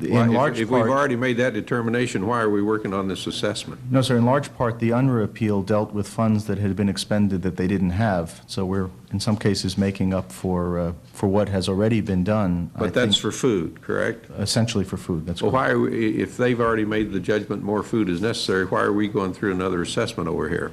In large if part, we've already made that determination, why are we working on this assessment? No, sir. In large part, the UNRWA appeal dealt with funds that had been expended that they didn't have. So we're, in some cases, making up for what has already been done. But that's for food, correct? Essentially for food. That's well, correct. why are we, if they've already made the judgment more food is necessary, why are we going through another assessment over here?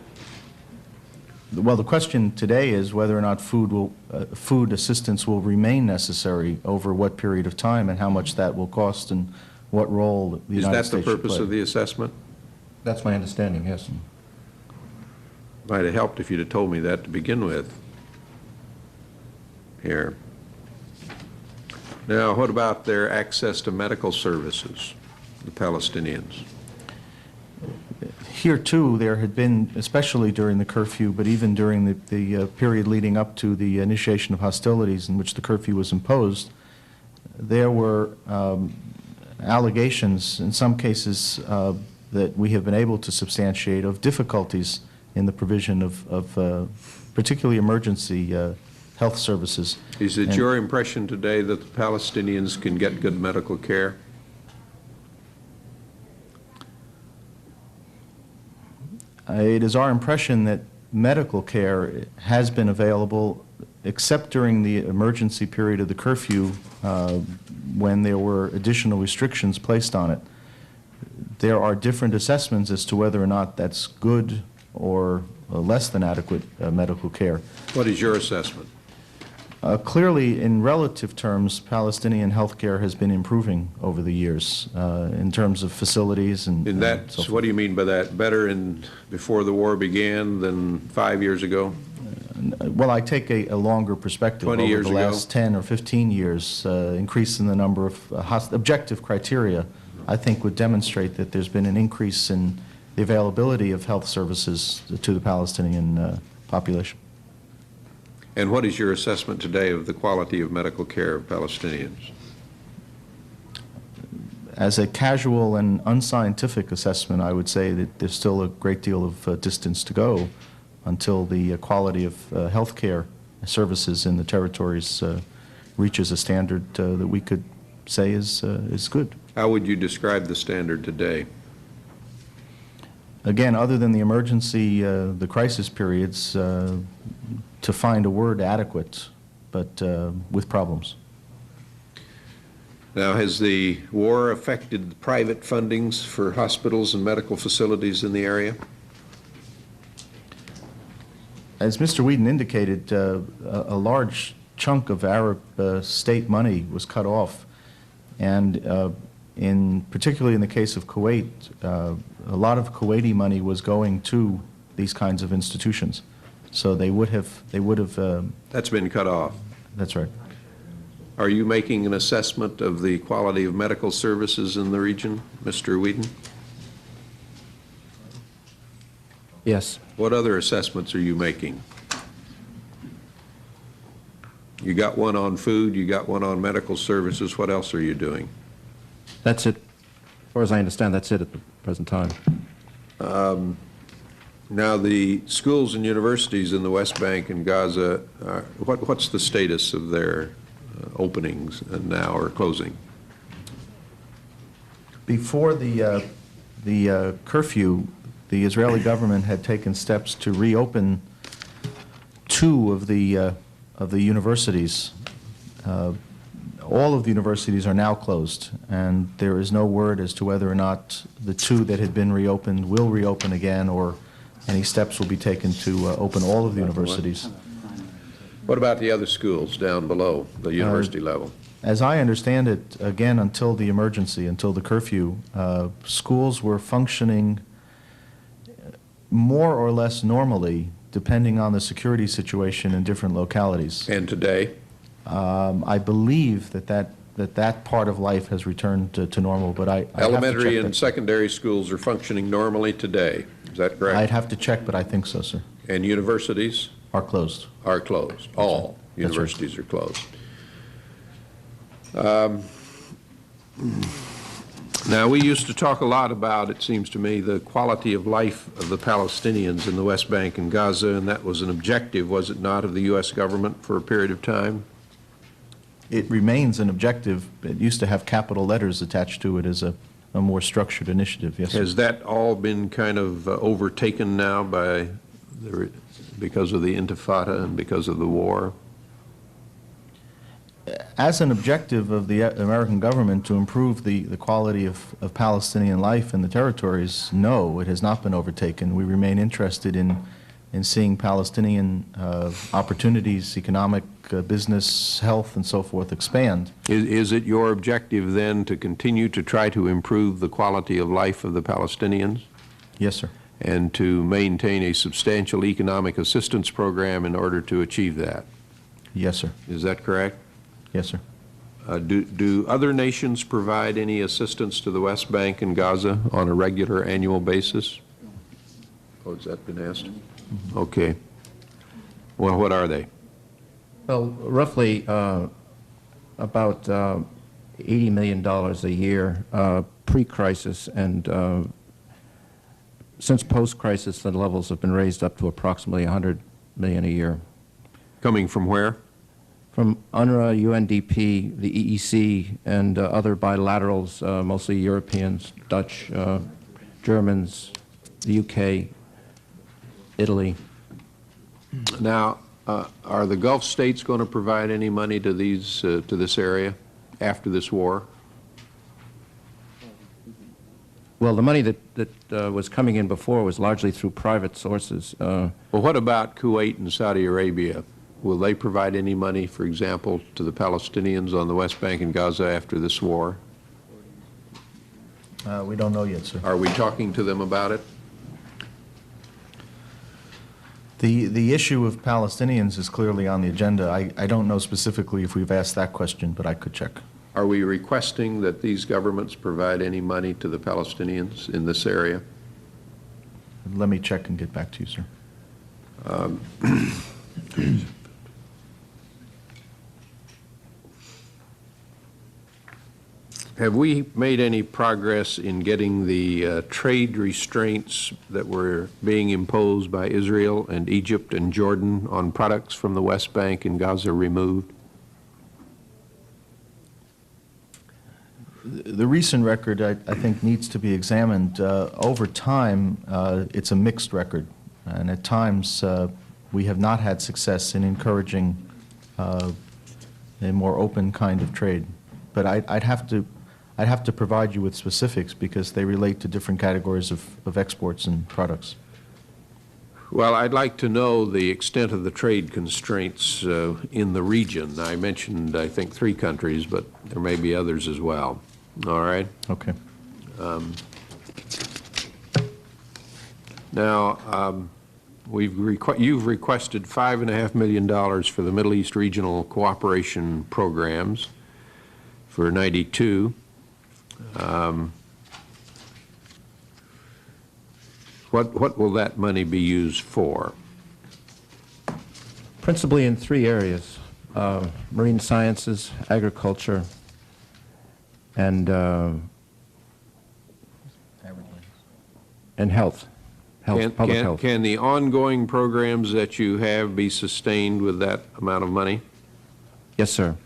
Well, the question today is whether or not food assistance will remain necessary over what period of time and how much that will cost and what role the Is United that the States should purpose play. of the assessment? That's my understanding, yes. Might have helped if you'd have told me that to begin with. Here. Now, what about their access to medical services, the Palestinians? Here, too, there had been, especially during the curfew, but even during the period leading up to the initiation of hostilities in which the curfew was imposed, there were allegations, in some cases, that we have been able to substantiate of difficulties in the provision of particularly emergency health services. Is it And- your impression today that the Palestinians can get good medical care? It is our impression that medical care has been available, except during the emergency period of the curfew, when there were additional restrictions placed on it. There are different assessments as to whether or not that's good or less than adequate medical care. What is your assessment? Clearly, in relative terms, Palestinian healthcare has been improving over the years in terms of facilities and In that, so forth. what do you mean by that? Better before the war began than 5 years ago? Well, I take a longer perspective 20 over years the ago? last 10 or 15 years. Increase in the number of objective criteria, I think, would demonstrate that there's been an increase in the availability of health services to the Palestinian population. And what is your assessment today of the quality of medical care of Palestinians? As a casual and unscientific assessment, I would say that there's still a great deal of distance to go until the quality of health care services in the territories reaches a standard that we could say is good. How would you describe the standard today? Again, other than the emergency, the crisis periods, to find a word adequate, but with problems. Now, has the war affected the private fundings for hospitals and medical facilities in the area? As Mr. Whedon indicated, a large chunk of Arab state money was cut off, and particularly in the case of Kuwait, a lot of Kuwaiti money was going to these kinds of institutions. So they would have. That's been cut off. That's right. Are you making an assessment of the quality of medical services in the region, Mr. Whedon? Yes. What other assessments are you making? You got one on food, you got one on medical services. What else are you doing? That's it. As far as I understand, that's it at the present time. Now, the schools and universities in the West Bank and Gaza, what's the status of their openings now or closing? Before the curfew, the Israeli government had taken steps to reopen two of the universities. All of the universities are now closed, and there is no word as to whether or not the two that had been reopened will reopen again, or any steps will be taken to open all of the universities. What about the other schools down below the university level? As I understand it, again, until the emergency, until the curfew, schools were functioning more or less normally, depending on the security situation in different localities. And today? I believe that part of life has returned to normal, but I Elementary and secondary schools are functioning normally today. Is that correct? I'd have to check, but I think so, sir. And universities? Are closed. Are closed. All universities are closed. Now, we used to talk a lot about, it seems to me, the quality of life of the Palestinians in the West Bank and Gaza, and that was an objective, was it not, of the U.S. government for a period of time? It remains an objective. It used to have capital letters attached to it as a more structured initiative, yes, sir. Has that all been kind of overtaken now because of the Intifada and because of the war? As an objective of the American government to improve the quality of Palestinian life in the territories, no, it has not been overtaken. We remain interested in in seeing Palestinian opportunities, economic, business, health, and so forth expand. Is it your objective then to continue to try to improve the quality of life of the Palestinians Yes, sir. and to maintain a substantial economic assistance program in order to achieve that? Yes, sir. Is that correct? Yes, sir. Do other nations provide any assistance to the West Bank and Gaza on a regular annual basis? Oh, has that been asked? Okay. Well, what are they? Well, roughly about $80 million a year pre-crisis, and since post-crisis, the levels have been raised up to approximately $100 million a year. Coming from where? From UNRWA, UNDP, the EEC, and other bilaterals, mostly Europeans, Dutch, Germans, the UK, Italy. Now, are the Gulf states going to provide any money to these to this area after this war? Well, the money that was coming in before was largely through private sources. Well, what about Kuwait and Saudi Arabia? Will they provide any money, for example, to the Palestinians on the West Bank and Gaza after this war? We don't know yet, sir. Are we talking to them about it? The issue of Palestinians is clearly on the agenda. I don't know specifically if we've asked that question, but I could check. Are we requesting that these governments provide any money to the Palestinians in this area? Let me check and get back to you, sir. Have we made any progress in getting the trade restraints that were being imposed by Israel and Egypt and Jordan on products from the West Bank and Gaza removed? The recent record, I think, needs to be examined. Over time, it's a mixed record, and at times we have not had success in encouraging a more open kind of trade. But I'd have to provide you with specifics because they relate to different categories of exports and products. Well, I'd like to know the extent of the trade constraints in the region. I mentioned, I think, 3 countries, but there may be others as well. All right? Okay. Now, you've requested $5.5 million for the Middle East Regional Cooperation Programs for '92. What will that money be used for? Principally in 3 areas: marine sciences, agriculture, and health. Public health. Can the ongoing programs that you have be sustained with that amount of money? Yes, sir.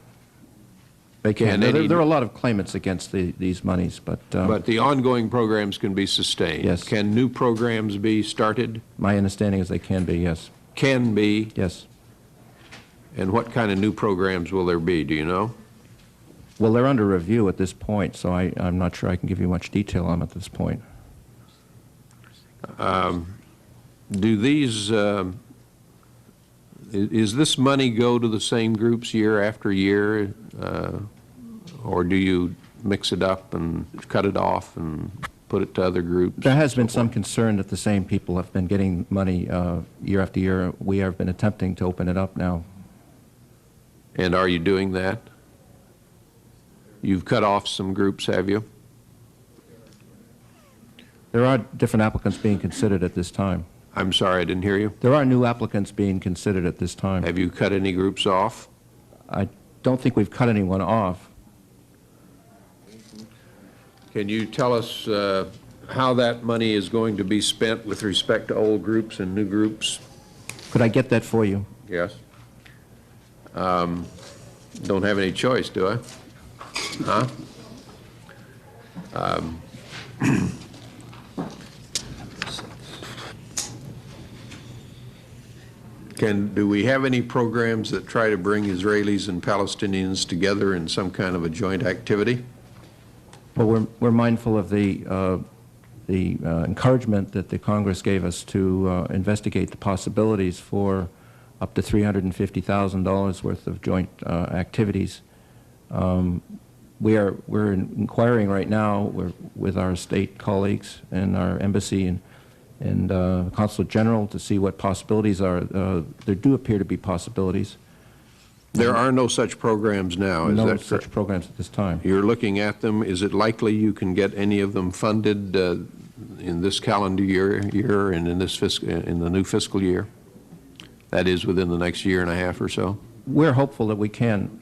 They can. There are a lot of claimants against these monies, but the ongoing programs can be sustained? Yes. Can new programs be started? My understanding is they can be, yes. Can be? Yes. And what kind of new programs will there be, do you know? Well, they're under review at this point, so I'm not sure I can give you much detail on them at this point. Do these, is this money go to the same groups year after year, or do you mix it up and cut it off and put it to other groups? There has been some concern that the same people have been getting money year after year. We have been attempting to open it up now. And are you doing that? You've cut off some groups, have you? There are different applicants being considered at this time. I'm sorry, I didn't hear you. There are new applicants being considered at this time. Have you cut any groups off? I don't think we've cut anyone off. Can you tell us how that money is going to be spent with respect to old groups and new groups? Could I get that for you? Yes. Don't have any choice, do I? Huh? Do we have any programs that try to bring Israelis and Palestinians together in some kind of a joint activity? Well, we're mindful of the the encouragement that the Congress gave us to investigate the possibilities for up to $350,000 worth of joint activities. We're inquiring right now with our state colleagues and our embassy and consulate general to see what possibilities are. There do appear to be possibilities. There are no such programs now, is No that such correct? programs at this time. You're looking at them. Is it likely you can get any of them funded in this calendar year and in the new fiscal year? That is, within the next year and a half or so? We're hopeful that we can.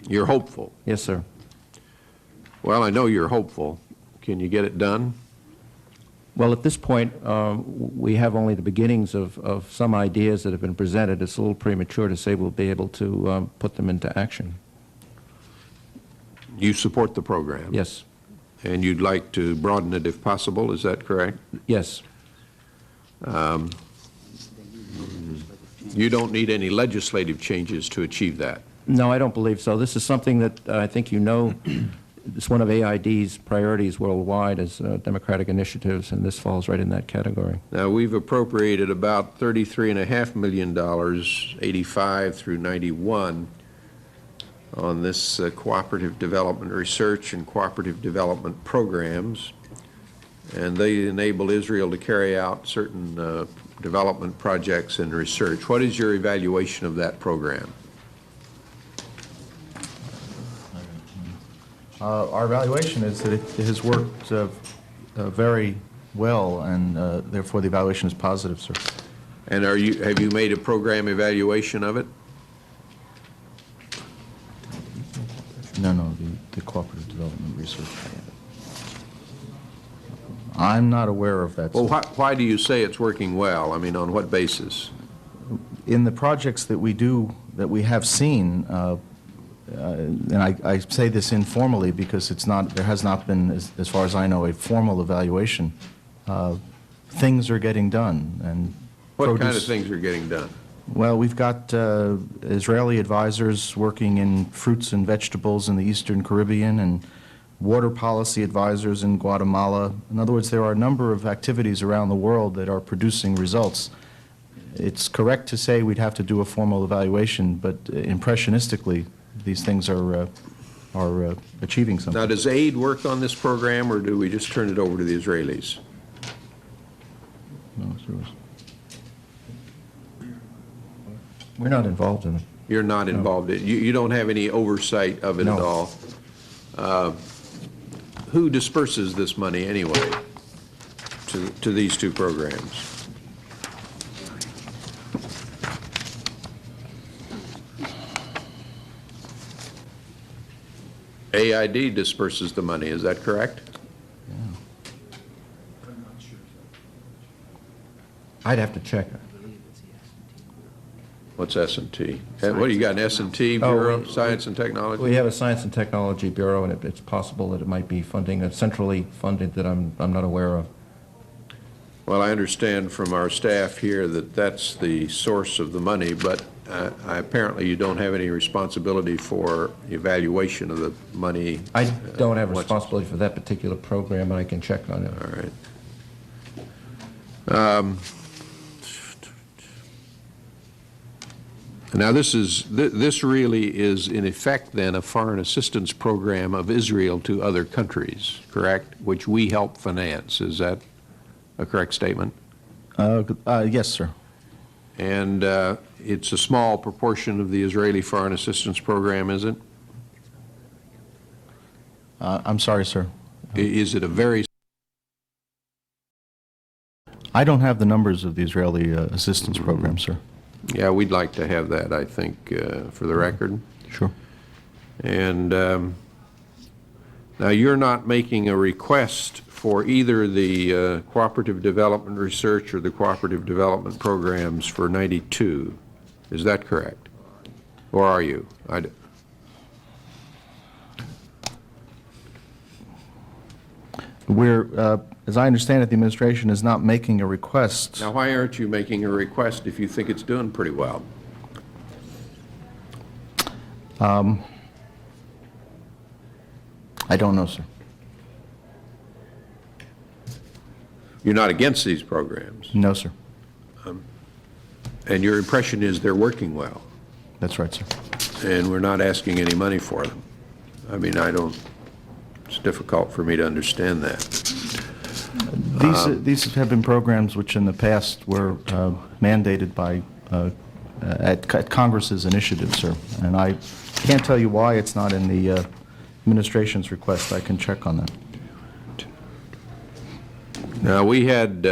You're hopeful. Yes, sir. Well, I know you're hopeful. Can you get it done? Well, at this point, we have only the beginnings of some ideas that have been presented. It's a little premature to say we'll be able to put them into action. You support the program? Yes. And you'd like to broaden it if possible, is that correct? Yes. You don't need any legislative changes to achieve that? No, I don't believe so. This is something that I think you know. It's one of AID's priorities worldwide as democratic initiatives, and this falls right in that category. Now, we've appropriated about $33.5 million, 85 through 91, on this cooperative development research and cooperative development programs, and they enable Israel to carry out certain development projects and research. What is your evaluation of that program? Our evaluation is that it has worked very well, and therefore the evaluation is positive, sir. And have you made a program evaluation of it? No, the cooperative development research. I'm not aware of that. Well, why do you say it's working well? I mean, on what basis? In the projects that we have seen, and I say this informally because there has not been, as far as I know, a formal evaluation. Things are getting done, and What kind of things are getting done? Well, we've got Israeli advisors working in fruits and vegetables in the Eastern Caribbean, and water policy advisors in Guatemala. In other words, there are a number of activities around the world that are producing results. It's correct to say we'd have to do a formal evaluation, but impressionistically, these things are achieving something. Now, does aid work on this program, or do we just turn it over to the Israelis? No, sir. We're not involved in it. You're not involved in it. You don't have any oversight of it at all. Who disperses this money anyway to these two programs? AID disperses the money, is that correct? I'd have to check. What's S&T? What, you got an S&T Bureau, Science and Technology? We have a Science and Technology Bureau, and it's possible that it might be funding, centrally funded, that I'm not aware of. Well, I understand from our staff here that that's the source of the money, but apparently you don't have any responsibility for evaluation of the money. I don't have responsibility for that particular program, but I can check on it. All right. Now, this really is, in effect, then, a foreign assistance program of Israel to other countries, correct? Which we help finance. Is that a correct statement? Yes, sir. And it's a small proportion of the Israeli foreign assistance program, is it? I'm sorry, sir. Is it a very... I don't have the numbers of the Israeli assistance program, sir. Yeah, we'd like to have that, I think, for the record. Sure. And now you're not making a request for either the cooperative development research or the cooperative development programs for 92. Is that correct? Or are you? We're, as I understand it, the administration is not making a request. Now, why aren't you making a request if you think it's doing pretty well? I don't know, sir. You're not against these programs, No, sir. and your impression is they're working well, That's right, sir. and we're not asking any money for them. I mean, it's difficult for me to understand that. These have been programs which in the past were mandated by, at Congress's initiative, sir. And I can't tell you why it's not in the administration's request. I can check on that. Now, we had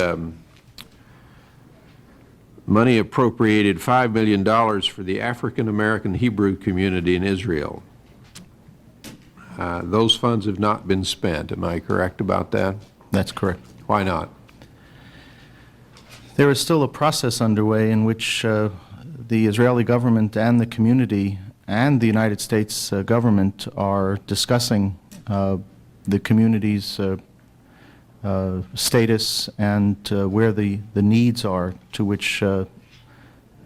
money appropriated $5 million for the African-American Hebrew community in Israel. Those funds have not been spent. Am I correct about that? That's correct. Why not? There is still a process underway in which the Israeli government and the community and the United States government are discussing the community's status and where the needs are to which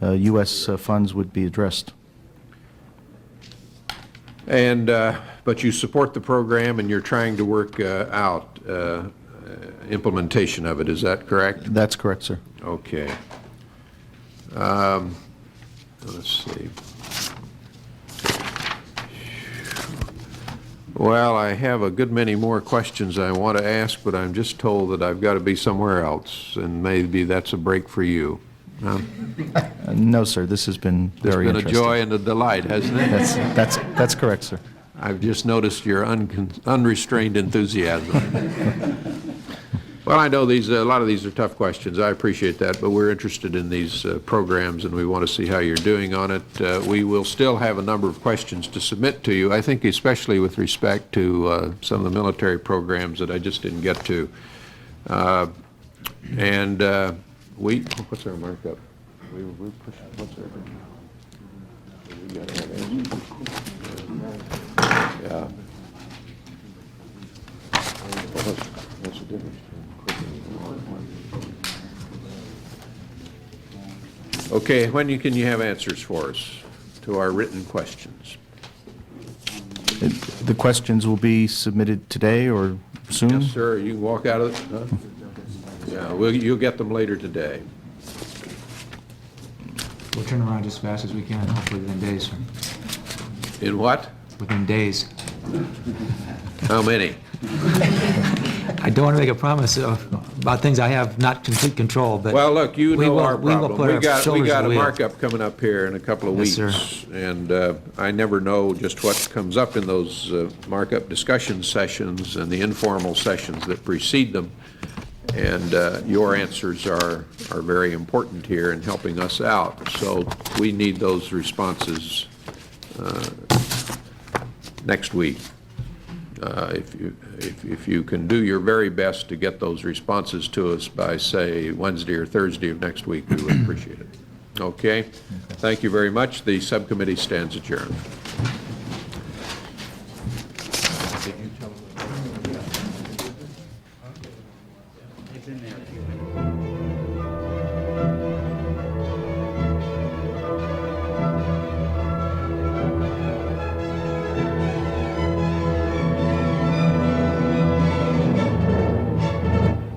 U.S. funds would be addressed. And, but you support the program and you're trying to work out implementation of it, is that correct? That's correct, sir. Okay. Let's see. Well, I have a good many more questions I want to ask, but I'm just told that I've got to be somewhere else, and maybe that's a break for you. Huh? No, sir. This has been very It's been a joy and a delight, hasn't it? That's correct, sir. I've just noticed your unrestrained enthusiasm. Well, I know a lot of these are tough questions. I appreciate that, but we're interested in these programs, and we want to see how you're doing on it. We will still have a number of questions to submit to you, I think especially with respect to some of the military programs that I just didn't get to. What's our markup? We push, what's our? We got to have answers. Yeah. What's the difference? Okay, when can you have answers for us to our written questions? The questions will be submitted today or soon? Yes, sir. You can walk out of it. Huh? Yeah, you'll get them later today. We'll turn around as fast as we can, hopefully within days, sir. In what? Within days. How many? I don't want to make a promise about things I have not complete control, but... Well, look, you know our we will problem. put our shoulders We got to a the wheel. markup coming up here in a couple of Yes, weeks. sir. And I never know just what comes up in those markup discussion sessions and the informal sessions that precede them. And your answers are very important here in helping us out. So we need those responses next week. If you can do your very best to get those responses to us by, say, Wednesday or Thursday of next week, we would appreciate it. Okay? Thank you very much. The subcommittee stands adjourned.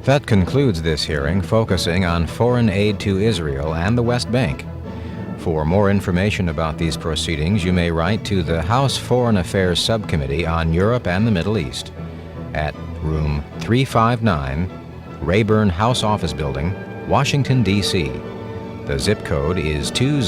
That concludes this hearing focusing on foreign aid to Israel and the West Bank. For more information about these proceedings, you may write to the House Foreign Affairs Subcommittee on Europe and the Middle East at Room 359, Rayburn House Office Building, Washington, D.C. The zip code is 20